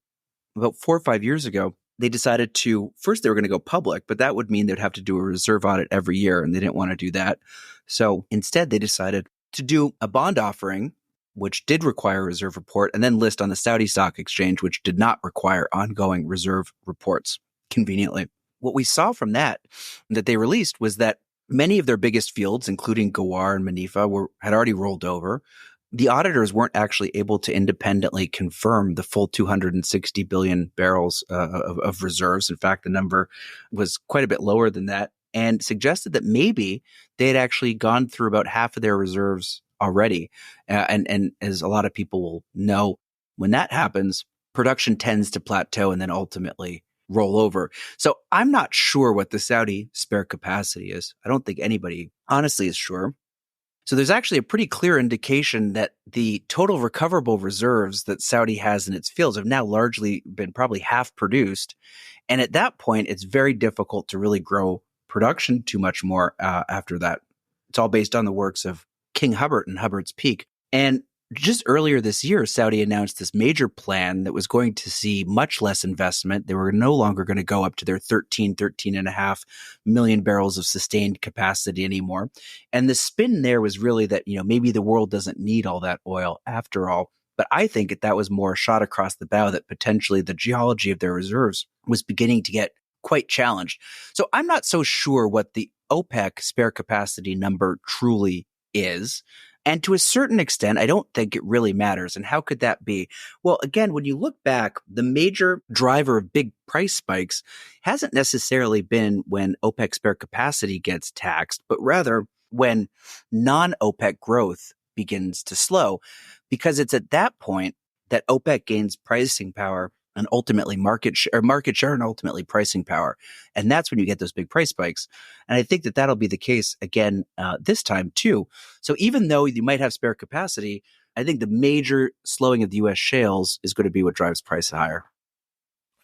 about 4 or 5 years ago, they decided first they were going to go public, but that would mean they'd have to do a reserve audit every year, and they didn't want to do that. So instead, they decided to do a bond offering, which did require a reserve report, and then list on the Saudi Stock Exchange, which did not require ongoing reserve reports, conveniently. What we saw from that they released was that many of their biggest fields, including Ghawar and Manifa, had already rolled over. The auditors weren't actually able to independently confirm the full 260 billion barrels of reserves. In fact, the number was quite a bit lower than that, and suggested that maybe they had actually gone through about half of their reserves already. And as a lot of people will know, when that happens, production tends to plateau and then ultimately roll over. So I'm not sure what the Saudi spare capacity is. I don't think anybody honestly is sure. So there's actually a pretty clear indication that the total recoverable reserves that Saudi has in its fields have now largely been probably half produced. And at that point, it's very difficult to really grow production too much more after that. It's all based on the works of King Hubbert and Hubbert's Peak. And just earlier this year, Saudi announced this major plan that was going to see much less investment. They were no longer going to go up to their 13.5 million barrels of sustained capacity anymore. And the spin there was really that, maybe the world doesn't need all that oil after all. But I think that was more a shot across the bow that potentially the geology of their reserves was beginning to get quite challenged. So I'm not so sure what the OPEC spare capacity number truly is. And to a certain extent, I don't think it really matters. And how could that be? Well, again, when you look back, the major driver of big price spikes hasn't necessarily been when OPEC spare capacity gets taxed, but rather when non-OPEC growth begins to slow, because it's at that point that OPEC gains pricing power and ultimately market share and ultimately pricing power. And that's when you get those big price spikes. And I think that that'll be the case again this time too. So even though you might have spare capacity, I think the major slowing of the U.S. shales is going to be what drives price higher.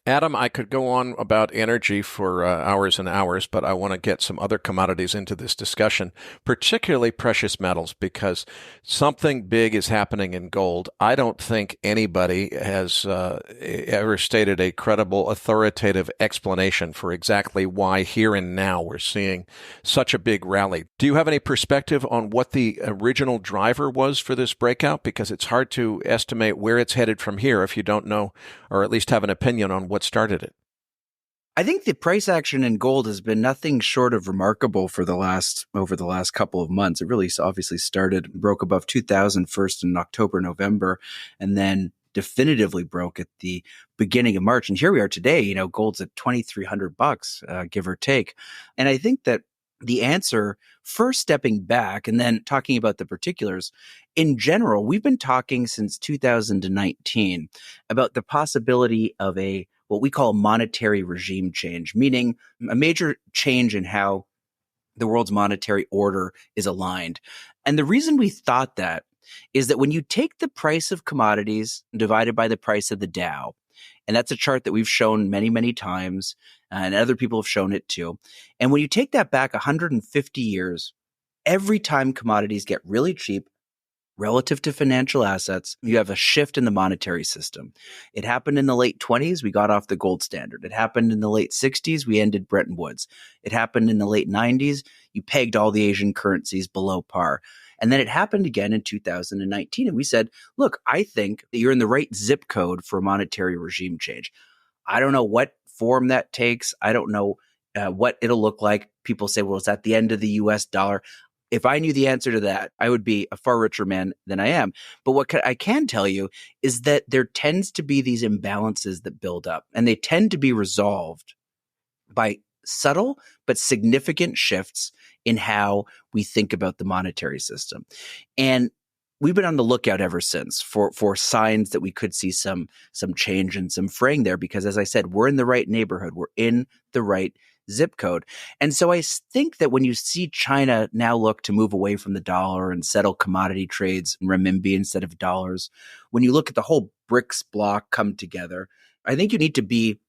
Adam, I could go on about energy for hours and hours, but I want to get some other commodities into this discussion, particularly precious metals, because something big is happening in gold. I don't think anybody has ever stated a credible, authoritative explanation for exactly why here and now we're seeing such a big rally. Do you have any perspective on what the original driver was for this breakout? Because it's hard to estimate where it's headed from here if you don't know, or at least have an opinion on what started it. I think the price action in gold has been nothing short of remarkable over the last couple of months. It really obviously broke above 2,000 first in October, November, and then definitively broke at the beginning of March. And here we are today, gold's at $2,300, give or take. And I think that the answer, first stepping back and then talking about the particulars, in general, we've been talking since 2019 about the possibility of what we call monetary regime change, meaning a major change in how the world's monetary order is aligned. And the reason we thought that is that when you take the price of commodities divided by the price of the Dow, and that's a chart that we've shown many, many times, and other people have shown it too. And when you take that back 150 years, every time commodities get really cheap, relative to financial assets, you have a shift in the monetary system. It happened in the late 20s. We got off the gold standard. It happened in the late 60s. We ended Bretton Woods. It happened in the late 90s. You pegged all the Asian currencies below par. And then it happened again in 2019. And we said, look, I think that you're in the right zip code for monetary regime change. I don't know what form that takes. I don't know what it'll look like. People say, well, it's at the end of the US dollar. If I knew the answer to that, I would be a far richer man than I am. But what I can tell you is that there tends to be these imbalances that build up, and they tend to be resolved by subtle but significant shifts in how we think about the monetary system. And we've been on the lookout ever since for signs that we could see some change and some fraying there, because as I said, we're in the right neighborhood. We're in the right zip code. And so I think that when you see China now look to move away from the dollar and settle commodity trades in renminbi instead of dollars, when you look at the whole BRICS bloc come together, I think you need to be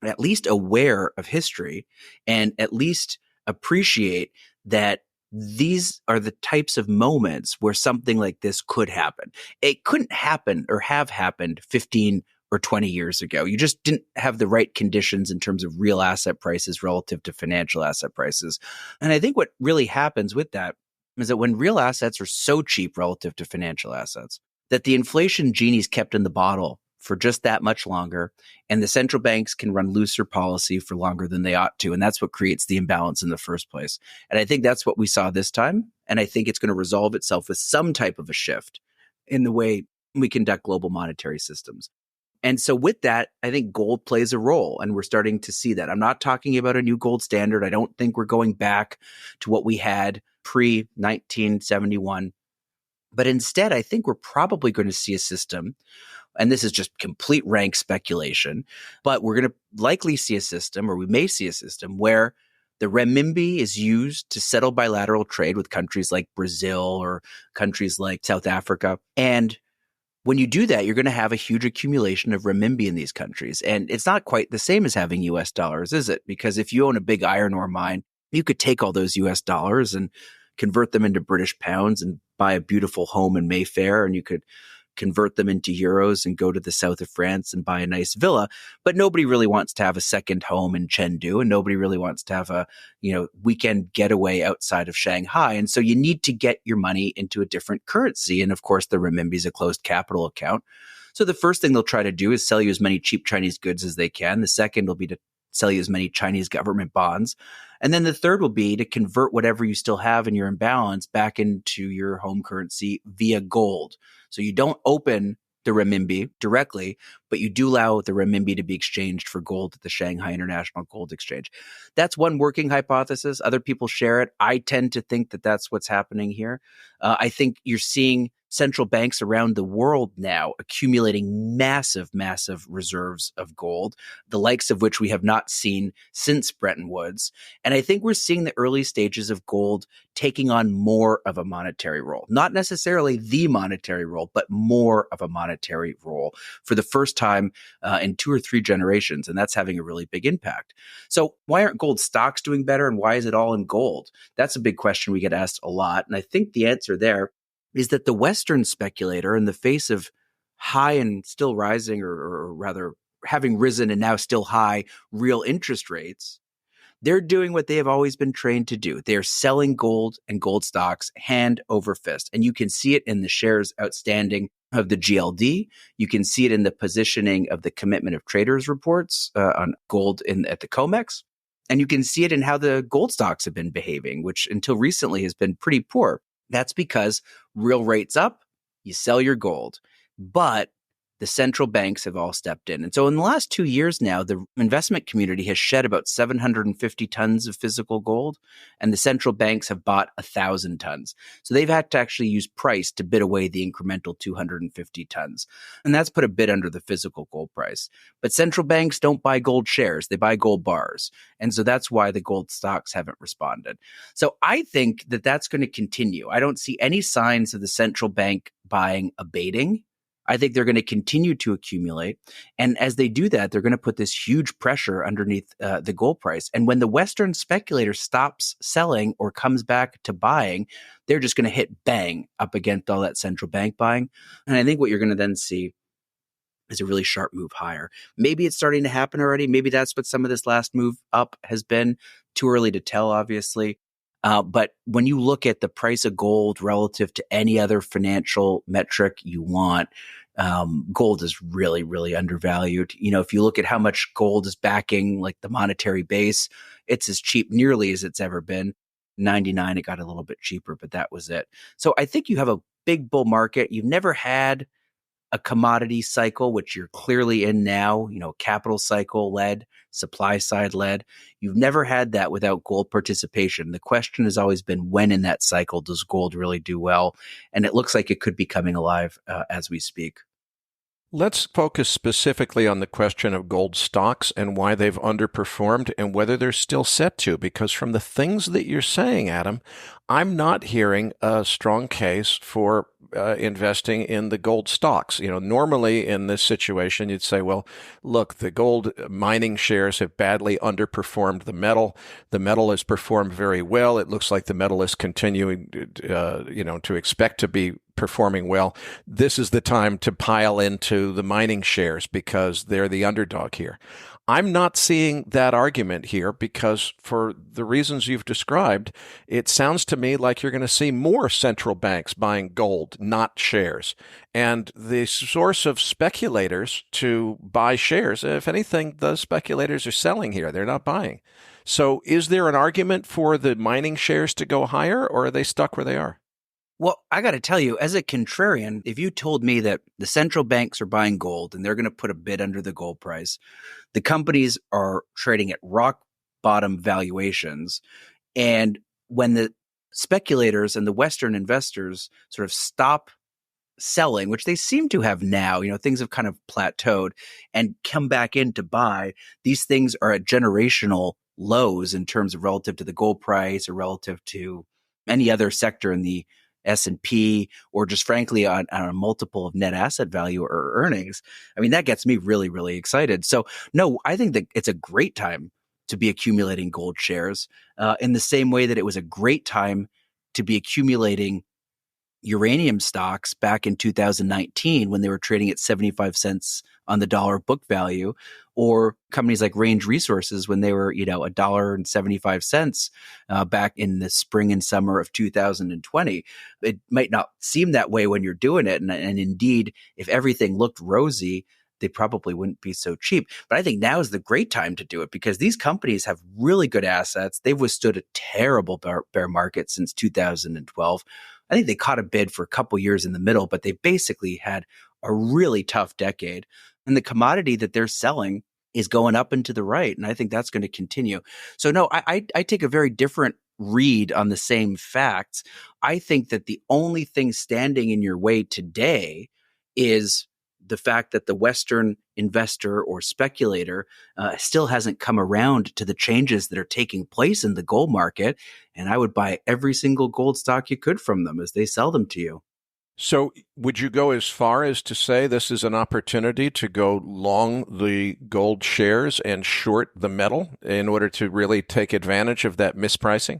at least aware of history and at least appreciate that these are the types of moments where something like this could happen. It couldn't happen or have happened 15 or 20 years ago. You just didn't have the right conditions in terms of real asset prices relative to financial asset prices. And I think what really happens with that is that when real assets are so cheap relative to financial assets, that the inflation genie's kept in the bottle for just that much longer, and the central banks can run looser policy for longer than they ought to. And that's what creates the imbalance in the first place. And I think that's what we saw this time. And I think it's going to resolve itself with some type of a shift in the way we conduct global monetary systems. And so with that, I think gold plays a role, and we're starting to see that. I'm not talking about a new gold standard. I don't think we're going back to what we had pre-1971. But instead, I think we're probably going to see a system, and this is just complete rank speculation, but we're going to likely see a system, or we may see a system, where the renminbi is used to settle bilateral trade with countries like Brazil or countries like South Africa. And when you do that, you're going to have a huge accumulation of renminbi in these countries. And it's not quite the same as having US dollars, is it? Because if you own a big iron ore mine, you could take all those US dollars and convert them into British pounds and buy a beautiful home in Mayfair, and you could convert them into euros and go to the south of France and buy a nice villa. But nobody really wants to have a second home in Chengdu, and nobody really wants to have a, weekend getaway outside of Shanghai. And so you need to get your money into a different currency. And of course, the renminbi is a closed capital account. So the first thing they'll try to do is sell you as many cheap Chinese goods as they can. The second will be to sell you as many Chinese government bonds. And then the third will be to convert whatever you still have in your imbalance back into your home currency via gold. So you don't open the renminbi directly, but you do allow the renminbi to be exchanged for gold at the Shanghai International Gold Exchange. That's one working hypothesis. Other people share it. I tend to think that that's what's happening here. I think you're seeing central banks around the world now accumulating massive, massive reserves of gold, the likes of which we have not seen since Bretton Woods. And I think we're seeing the early stages of gold taking on more of a monetary role, not necessarily the monetary role, but more of a monetary role for the first time in 2 or 3 generations. And that's having a really big impact. So why aren't gold stocks doing better? And why is it all in gold? That's a big question we get asked a lot. And I think the answer there is that the Western speculator, in the face of high and still rising, or rather having risen and now still high real interest rates, they're doing what they have always been trained to do. They're selling gold and gold stocks hand over fist. And you can see it in the shares outstanding of the GLD. You can see it in the positioning of the commitment of traders reports on gold at the COMEX. And you can see it in how the gold stocks have been behaving, which until recently has been pretty poor. That's because real rates up, you sell your gold. But the central banks have all stepped in. And so in the last 2 years now, the investment community has shed about 750 tons of physical gold, and the central banks have bought 1,000 tons. So they've had to actually use price to bid away the incremental 250 tons. And that's put a bid under the physical gold price. But central banks don't buy gold shares, they buy gold bars. And so that's why the gold stocks haven't responded. So I think that that's going to continue. I don't see any signs of the central bank buying abating. I think they're going to continue to accumulate. And as they do that, they're going to put this huge pressure underneath the gold price. And when the Western speculator stops selling or comes back to buying, they're just going to hit bang up against all that central bank buying. And I think what you're going to then see is a really sharp move higher. Maybe it's starting to happen already. Maybe that's what some of this last move up has been. Too early to tell, obviously. But when you look at the price of gold relative to any other financial metric you want, gold is really, really undervalued. If you look at how much gold is backing like the monetary base, it's as cheap nearly as it's ever been. 99, it got a little bit cheaper, but that was it. So I think you have a big bull market. You've never had a commodity cycle, which you're clearly in now, capital cycle led, supply side led. You've never had that without gold participation. The question has always been, when in that cycle does gold really do well? And it looks like it could be coming alive as we speak. Let's focus specifically on the question of gold stocks and why they've underperformed and whether they're still set to, because from the things that you're saying, Adam, I'm not hearing a strong case for investing in the gold stocks. Normally in this situation, you'd say, well, look, the gold mining shares have badly underperformed the metal. The metal has performed very well. It looks like the metal is continuing, to expect to be performing well. This is the time to pile into the mining shares because they're the underdog here. I'm not seeing that argument here because for the reasons you've described, it sounds to me like you're going to see more central banks buying gold, not shares. And the source of speculators to buy shares, if anything, the speculators are selling here. They're not buying. So is there an argument for the mining shares to go higher, or are they stuck where they are? Well, I got to tell you, as a contrarian, if you told me that the central banks are buying gold and they're going to put a bid under the gold price, the companies are trading at rock bottom valuations, and when the speculators and the Western investors sort of stop selling, which they seem to have now, things have kind of plateaued, and come back in to buy, these things are at generational lows in terms of relative to the gold price or relative to any other sector in the S&P, or just frankly on a multiple of net asset value or earnings. I mean, that gets me really, really excited. So no, I think that it's a great time to be accumulating gold shares in the same way that it was a great time to be accumulating uranium stocks back in 2019 when they were trading at 75 cents on the dollar book value, or companies like Range Resources when they were, $1.75 back in the spring and summer of 2020. It might not seem that way when you're doing it. And indeed, if everything looked rosy, they probably wouldn't be so cheap. But I think now is the great time to do it because these companies have really good assets. They've withstood a terrible bear market since 2012. I think they caught a bid for a couple years in the middle, but they basically had a really tough decade. And the commodity that they're selling is going up and to the right. And I think that's going to continue. So no, I take a very different read on the same facts. I think that the only thing standing in your way today is the fact that the Western investor or speculator still hasn't come around to the changes that are taking place in the gold market. And I would buy every single gold stock you could from them as they sell them to you. So would you go as far as to say this is an opportunity to go long the gold shares and short the metal in order to really take advantage of that mispricing?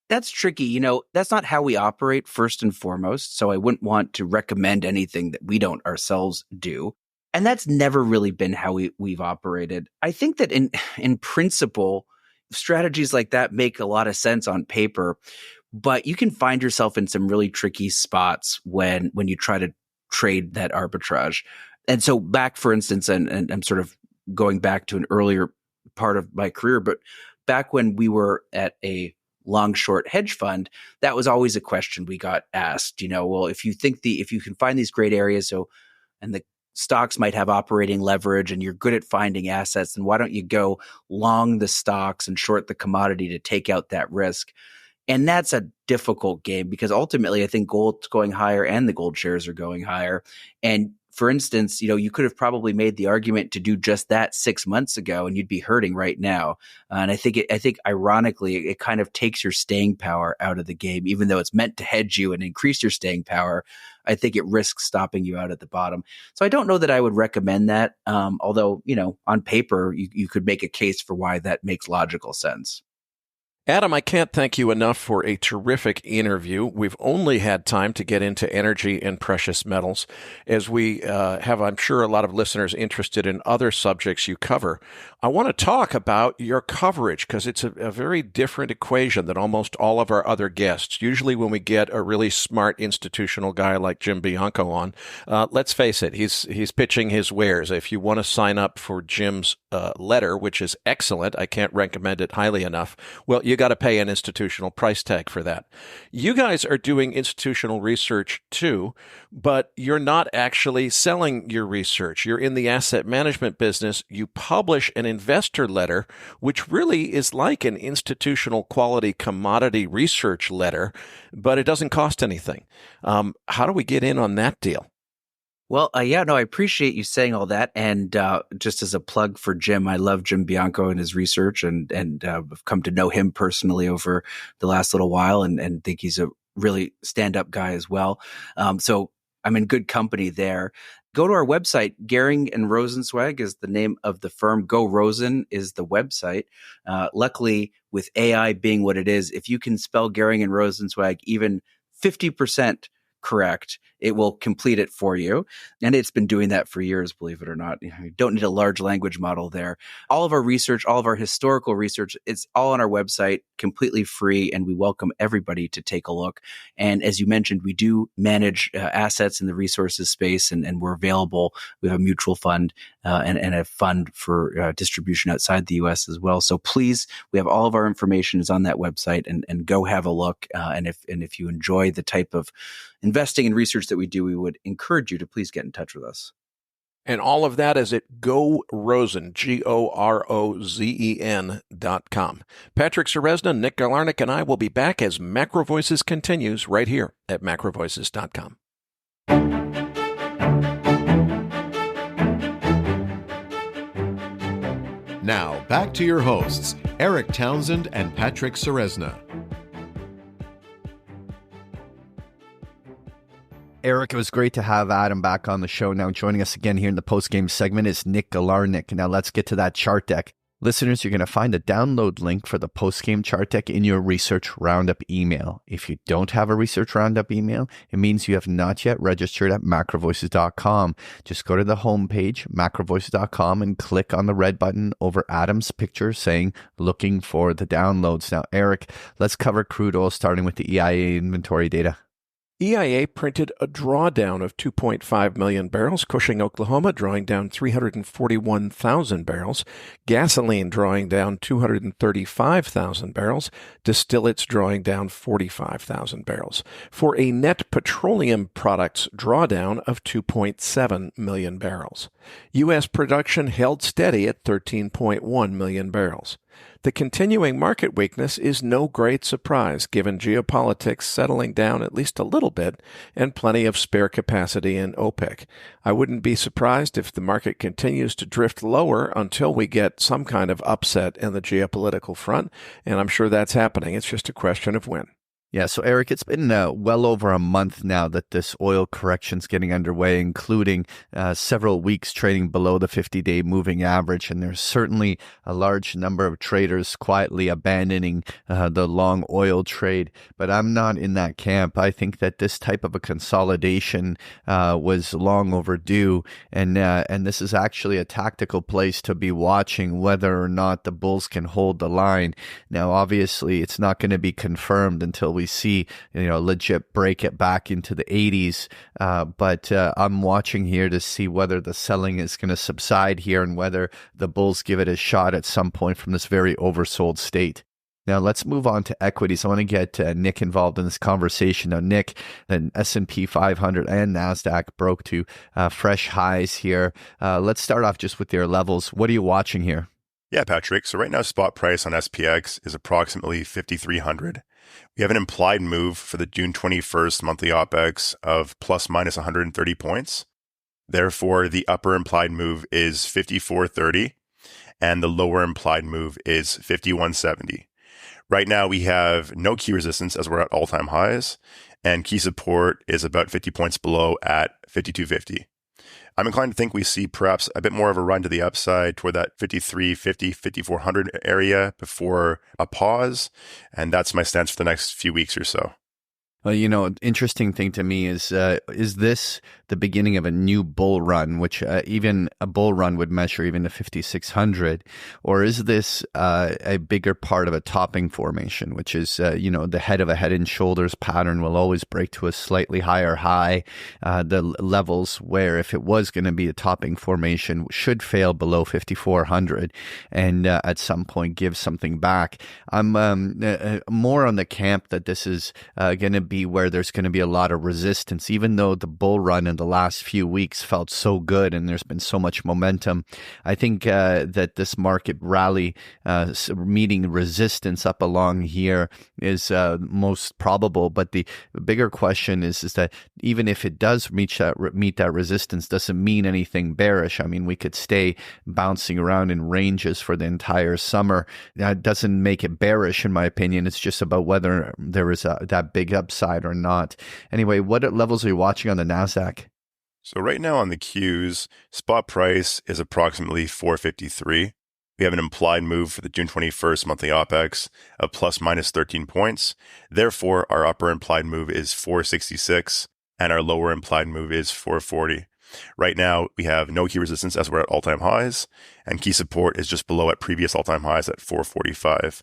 That's tricky. That's not how we operate first and foremost. So I wouldn't want to recommend anything that we don't ourselves do. And that's never really been how we've operated. I think that in principle, strategies like that make a lot of sense on paper, but you can find yourself in some really tricky spots when you try to trade that arbitrage. And so back, for instance, and I'm sort of going back to an earlier part of my career, but back when we were at a long short hedge fund, that was always a question we got asked, well, if you can find these great areas, and the stocks might have operating leverage and you're good at finding assets, then why don't you go long the stocks and short the commodity to take out that risk? And that's a difficult game because ultimately I think gold's going higher and the gold shares are going higher. And for instance, you could have probably made the argument to do just that 6 months ago and you'd be hurting right now. And I think ironically, it kind of takes your staying power out of the game, even though it's meant to hedge you and increase your staying power. I think it risks stopping you out at the bottom. So I don't know that I would recommend that. Although, on paper, you could make a case for why that makes logical sense. Adam, I can't thank you enough for a terrific interview. We've only had time to get into energy and precious metals, as we have, I'm sure, a lot of listeners interested in other subjects you cover. I want to talk about your coverage, because it's a very different equation than almost all of our other guests. Usually when we get a really smart institutional guy like Jim Bianco on, let's face it, he's pitching his wares. If you want to sign up for Jim's letter, which is excellent, I can't recommend it highly enough, well, you got to pay an institutional price tag for that. You guys are doing institutional research too, but you're not actually selling your research. You're in the asset management business. You publish an investor letter, which really is like an institutional quality commodity research letter, but it doesn't cost anything. How do we get in on that deal? Well, I appreciate you saying all that. And just as a plug for Jim, I love Jim Bianco and his research, and I've come to know him personally over the last little while, and think he's a really stand-up guy as well. So I'm in good company there. Go to our website. Gehring and Rozencwajg is the name of the firm. Go Rosen is the website. Luckily, with AI being what it is, if you can spell Gehring and Rozencwajg even 50% correct, it will complete it for you. And it's been doing that for years, believe it or not. You don't need a large language model there. All of our research, all of our historical research, it's all on our website, completely free, and we welcome everybody to take a look. And as you mentioned, we do manage assets in the resources space, and we're available. We have a mutual fund and a fund for distribution outside the U.S. as well. So please, we have all of our information is on that website, and go have a look. And if you enjoy the type of investing and research that we do, we would encourage you to please get in touch with us. And all of that is at GoRozen, GOROZEN.com. Patrick Ceresna, Nick Galarnik, and I will be back as MacroVoices continues right here at MacroVoices.com. Now, back to your hosts, Eric Townsend and Patrick Ceresna. Eric, it was great to have Adam back on the show. Now joining us again here in the postgame segment is Nick Galarnik. Now let's get to that chart deck. Listeners, you're going to find a download link for the postgame chart deck in your Research Roundup email. If you don't have a Research Roundup email, it means you have not yet registered at MacroVoices.com. Just go to the homepage, MacroVoices.com, and click on the red button over Adam's picture saying, looking for the downloads. Now, Eric, let's cover crude oil starting with the EIA inventory data. EIA printed a drawdown of 2.5 million barrels, Cushing, Oklahoma drawing down 341,000 barrels, gasoline drawing down 235,000 barrels, distillates drawing down 45,000 barrels, for a net petroleum products drawdown of 2.7 million barrels. U.S. production held steady at 13.1 million barrels. The continuing market weakness is no great surprise given geopolitics settling down at least a little bit and plenty of spare capacity in OPEC. I wouldn't be surprised if the market continues to drift lower until we get some kind of upset in the geopolitical front, and I'm sure that's happening. It's just a question of when. Yeah, so Eric, it's been well over a month now that this oil correction's getting underway, including several weeks trading below the 50-day moving average. And there's certainly a large number of traders quietly abandoning the long oil trade. But I'm not in that camp. I think that this type of a consolidation was long overdue. And this is actually a tactical place to be watching whether or not the bulls can hold the line. Now, obviously, it's not going to be confirmed until we see, legit break it back into the 80s. But I'm watching here to see whether the selling is going to subside here and whether the bulls give it a shot at some point from this very oversold state. Now, let's move on to equities. I want to get Nick involved in this conversation. Now, Nick, the S&P 500 and Nasdaq broke to fresh highs here. Let's start off just with their levels. What are you watching here? Yeah, Patrick. So right now, spot price on SPX is approximately 5,300. We have an implied move for the June 21st monthly OPEX of plus minus 130 points. Therefore, the upper implied move is 54.30 and the lower implied move is 51.70. Right now, we have no key resistance as we're at all-time highs, and key support is about 50 points below at 52.50. I'm inclined to think we see perhaps a bit more of a run to the upside toward that 53.50, 5400 area before a pause, and that's my stance for the next few weeks or so. Well, interesting thing to me is this the beginning of a new bull run, which even a bull run would measure even to 5,600, or is this a bigger part of a topping formation, which is, the head of a head and shoulders pattern will always break to a slightly higher high. The levels where if it was going to be a topping formation should fail below 5,400 and at some point give something back. I'm more on the camp that this is going to be where there's going to be a lot of resistance, even though the bull run in the last few weeks felt so good and there's been so much momentum. I think that this market rally meeting resistance up along here is most probable. But the bigger question is that even if it does meet that resistance, doesn't mean anything bearish. I mean, we could stay bouncing around in ranges for the entire summer. That doesn't make it bearish, in my opinion. It's just about whether there is that big upside or not. Anyway, what levels are you watching on the Nasdaq? So right now on the Qs, spot price is approximately 453. We have an implied move for the June 21st monthly OPEX of plus minus 13 points. Therefore, our upper implied move is 466 and our lower implied move is 440. Right now, we have no key resistance as we're at all-time highs, and key support is just below at previous all-time highs at 445.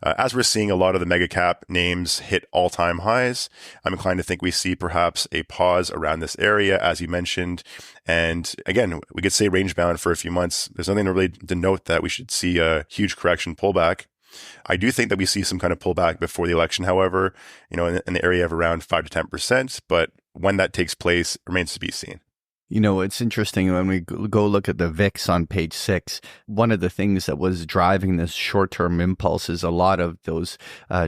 As we're seeing a lot of the mega cap names hit all-time highs, I'm inclined to think we see perhaps a pause around this area, as you mentioned. And again, we could say range-bound for a few months. There's nothing to really denote that we should see a huge correction pullback. I do think that we see some kind of pullback before the election, however, in the area of around 5 to 10%, but when that takes place remains to be seen. It's interesting when we go look at the VIX on page 6, one of the things that was driving this short-term impulse is a lot of those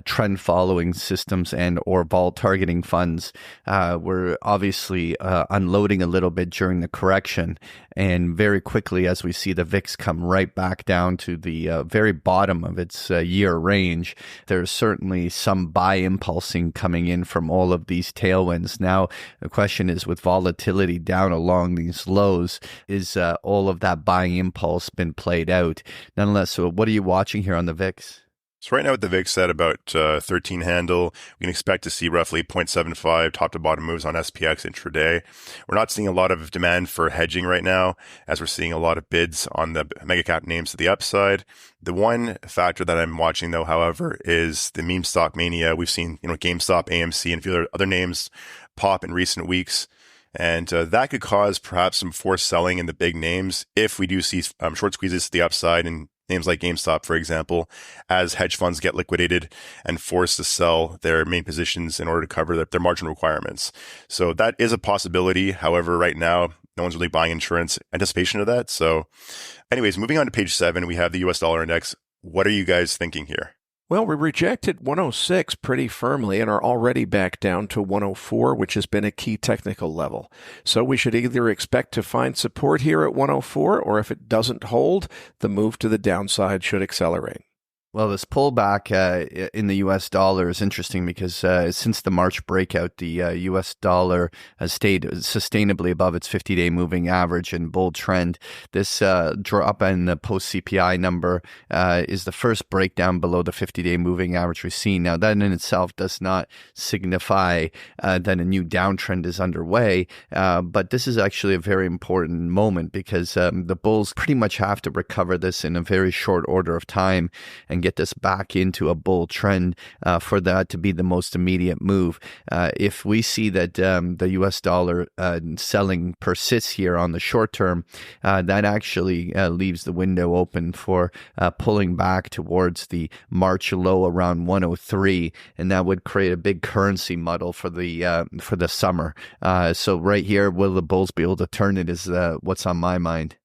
trend-following systems and or vol targeting funds were obviously unloading a little bit during the correction. And very quickly, as we see the VIX come right back down to the very bottom of its year range, there's certainly some buy impulsing coming in from all of these tailwinds. Now, the question is, with volatility down along these lows, is all of that buying impulse been played out? Nonetheless, so what are you watching here on the VIX? So right now with the VIX at about 13 handle, we can expect to see roughly 0.75 top to bottom moves on SPX intraday. We're not seeing a lot of demand for hedging right now, as we're seeing a lot of bids on the mega cap names to the upside. The one factor that I'm watching though, however, is the meme stock mania. We've seen, GameStop, AMC, and a few other names pop in recent weeks. And that could cause perhaps some forced selling in the big names if we do see short squeezes to the upside in names like GameStop, for example, as hedge funds get liquidated and forced to sell their main positions in order to cover their margin requirements. So that is a possibility. However, right now, no one's really buying insurance anticipation of that. So anyways, moving on to page 7, we have the US dollar index. What are you guys thinking here? Well, we rejected 106 pretty firmly and are already back down to 104, which has been a key technical level. So we should either expect to find support here at 104, or if it doesn't hold, the move to the downside should accelerate. Well, this pullback in the U.S. dollar is interesting because since the March breakout, the U.S. dollar has stayed sustainably above its 50-day moving average and bull trend. This drop in the post-CPI number is the first breakdown below the 50-day moving average we've seen. Now, that in itself does not signify that a new downtrend is underway, but this is actually a very important moment because the bulls pretty much have to recover this in a very short order of time and get this back into a bull trend for that to be the most immediate move. If we see that the US dollar selling persists here on the short term, that actually leaves the window open for pulling back towards the March low around 103, and that would create a big currency muddle for the summer. So right here, will the bulls be able to turn it is what's on my mind.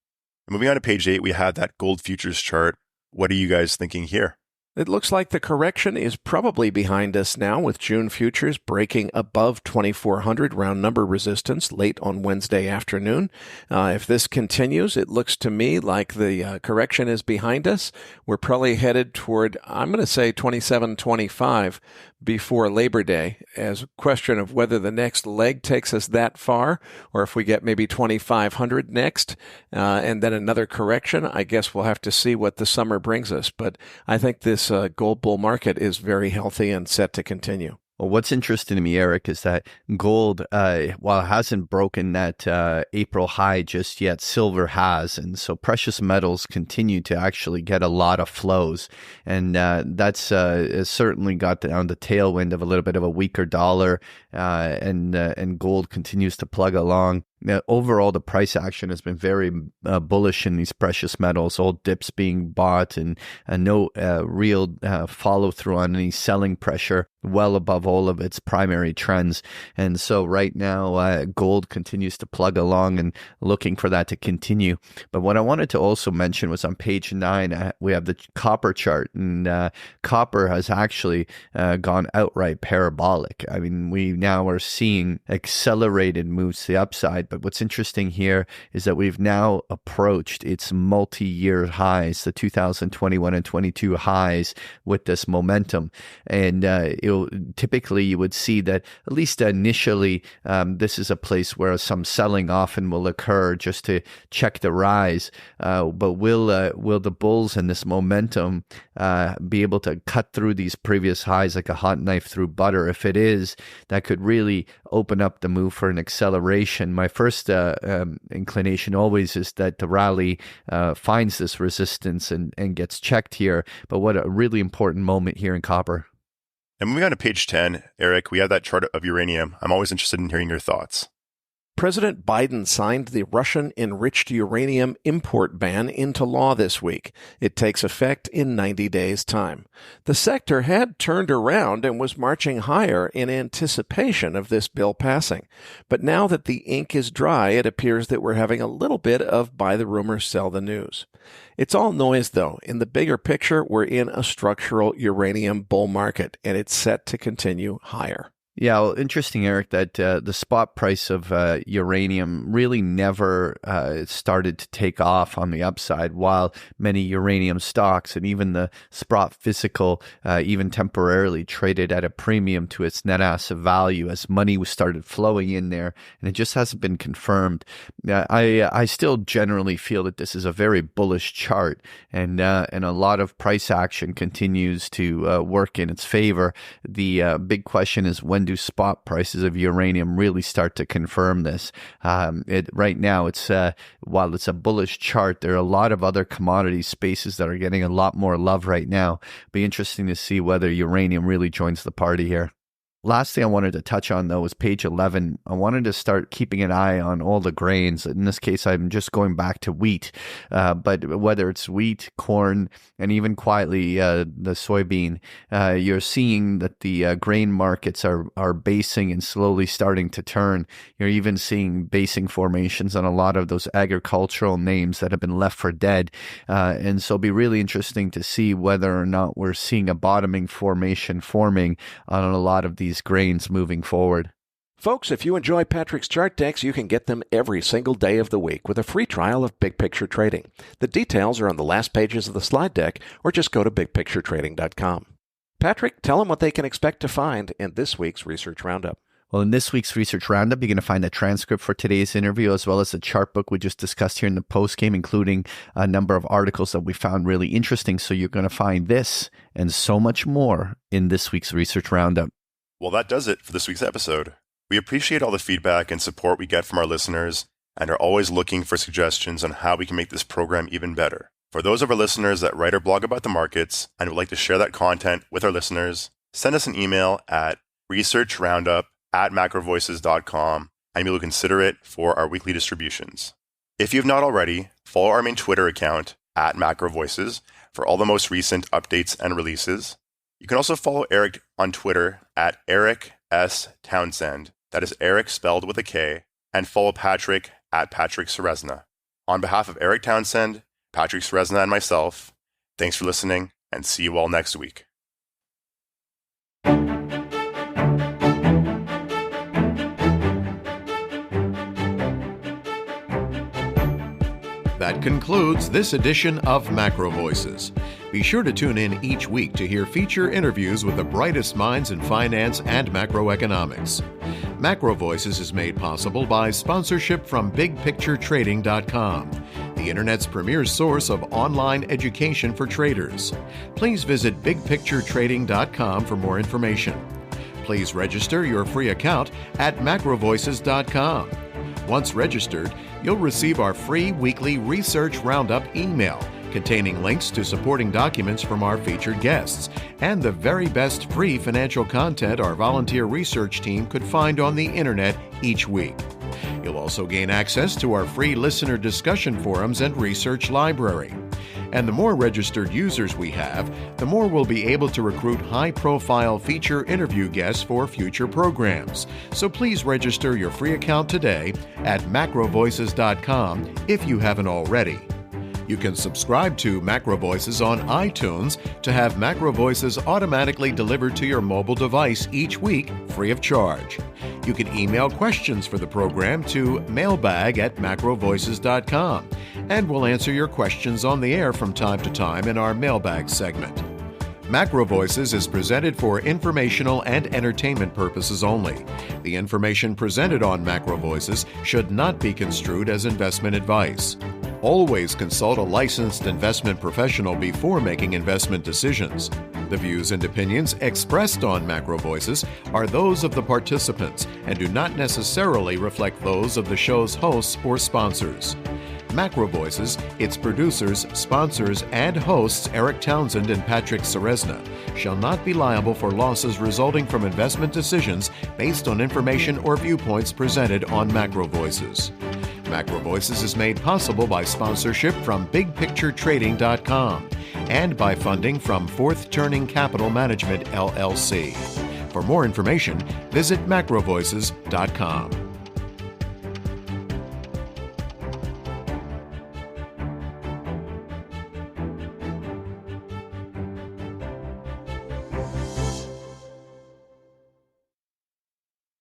Moving on to page 8, we have that gold futures chart. What are you guys thinking here? It looks like the correction is probably behind us now, with June futures breaking above 2,400 round number resistance late on Wednesday afternoon. If this continues, it looks to me like the correction is behind us. We're probably headed toward, I'm going to say 27.25 before Labor Day, as a question of whether the next leg takes us that far, or if we get maybe 2,500 next, and then another correction. I guess we'll have to see what the summer brings us. But I think this gold bull market is very healthy and set to continue. Well, what's interesting to me, Eric, is that gold, while it hasn't broken that April high just yet, silver has. And so precious metals continue to actually get a lot of flows. And that's certainly got on the tailwind of a little bit of a weaker dollar, and gold continues to plug along. Now, overall, the price action has been very bullish in these precious metals, all dips being bought and no real follow through on any selling pressure, well above all of its primary trends. And so right now, gold continues to plug along and looking for that to continue. But what I wanted to also mention was on page 9, we have the copper chart, and copper has actually gone outright parabolic. I mean, we now are seeing accelerated moves to the upside. But what's interesting here is that we've now approached its multi-year highs, the 2021 and 22 highs, with this momentum. And typically you would see that at least initially, this is a place where some selling often will occur just to check the rise. But will the bulls and this momentum be able to cut through these previous highs like a hot knife through butter? If it is, that could really open up the move for an acceleration. My first inclination always is that the rally finds this resistance and gets checked here. But what a really important moment here in copper. And moving on to page 10, Eric, we have that chart of uranium. I'm always interested in hearing your thoughts. President Biden signed the Russian enriched uranium import ban into law this week. It takes effect in 90 days' time. The sector had turned around and was marching higher in anticipation of this bill passing. But now that the ink is dry, it appears that we're having a little bit of buy the rumor, sell the news. It's all noise, though. In the bigger picture, we're in a structural uranium bull market, and it's set to continue higher. Yeah, well, interesting, Eric, that the spot price of uranium really never started to take off on the upside, while many uranium stocks and even the Sprott physical even temporarily traded at a premium to its net asset value as money started flowing in there, and it just hasn't been confirmed. I still generally feel that this is a very bullish chart, and a lot of price action continues to work in its favor. The big question is, when do spot prices of uranium really start to confirm this? Right now, it's while it's a bullish chart, there are a lot of other commodity spaces that are getting a lot more love right now. Be interesting to see whether uranium really joins the party here. Last thing I wanted to touch on, though, was page 11. I wanted to start keeping an eye on all the grains. In this case, I'm just going back to wheat. But whether it's wheat, corn, and even quietly the soybean, you're seeing that the grain markets are basing and slowly starting to turn. You're even seeing basing formations on a lot of those agricultural names that have been left for dead. And so it'll be really interesting to see whether or not we're seeing a bottoming formation forming on a lot of these grains moving forward. Folks, if you enjoy Patrick's chart decks, you can get them every single day of the week with a free trial of Big Picture Trading. The details are on the last pages of the slide deck, or just go to bigpicturetrading.com. Patrick, tell them what they can expect to find in this week's Research Roundup. Well, in this week's Research Roundup, you're going to find a transcript for today's interview, as well as the chart book we just discussed here in the postgame, including a number of articles that we found really interesting. So you're going to find this and so much more in this week's Research Roundup. Well, that does it for this week's episode. We appreciate all the feedback and support we get from our listeners and are always looking for suggestions on how we can make this program even better. For those of our listeners that write or blog about the markets and would like to share that content with our listeners, send us an email at researchroundup@macrovoices.com and we will consider it for our weekly distributions. If you have not already, follow our main Twitter account @MacroVoices for all the most recent updates and releases. You can also follow Eric on Twitter @Eric S. Townsend. That is Eric spelled with a K. And follow Patrick @Patrick Serezna. On behalf of Eric Townsend, Patrick Serezna, and myself, thanks for listening and see you all next week. That concludes this edition of MacroVoices. Be sure to tune in each week to hear feature interviews with the brightest minds in finance and macroeconomics. MacroVoices is made possible by sponsorship from BigPictureTrading.com, the Internet's premier source of online education for traders. Please visit BigPictureTrading.com for more information. Please register your free account at MacroVoices.com. Once registered, you'll receive our free weekly Research Roundup email containing links to supporting documents from our featured guests and the very best free financial content our volunteer research team could find on the internet each week. You'll also gain access to our free listener discussion forums and research library. And the more registered users we have, the more we'll be able to recruit high-profile feature interview guests for future programs. So please register your free account today at MacroVoices.com if you haven't already. You can subscribe to MacroVoices on iTunes to have MacroVoices automatically delivered to your mobile device each week free of charge. You can email questions for the program to mailbag@macrovoices.com, and we'll answer your questions on the air from time to time in our mailbag segment. MacroVoices is presented for informational and entertainment purposes only. The information presented on MacroVoices should not be construed as investment advice. Always consult a licensed investment professional before making investment decisions. The views and opinions expressed on MacroVoices are those of the participants and do not necessarily reflect those of the show's hosts or sponsors. MacroVoices, its producers, sponsors, and hosts Eric Townsend and Patrick Ceresna shall not be liable for losses resulting from investment decisions based on information or viewpoints presented on MacroVoices. MacroVoices is made possible by sponsorship from BigPictureTrading.com and by funding from Fourth Turning Capital Management, LLC. For more information, visit MacroVoices.com.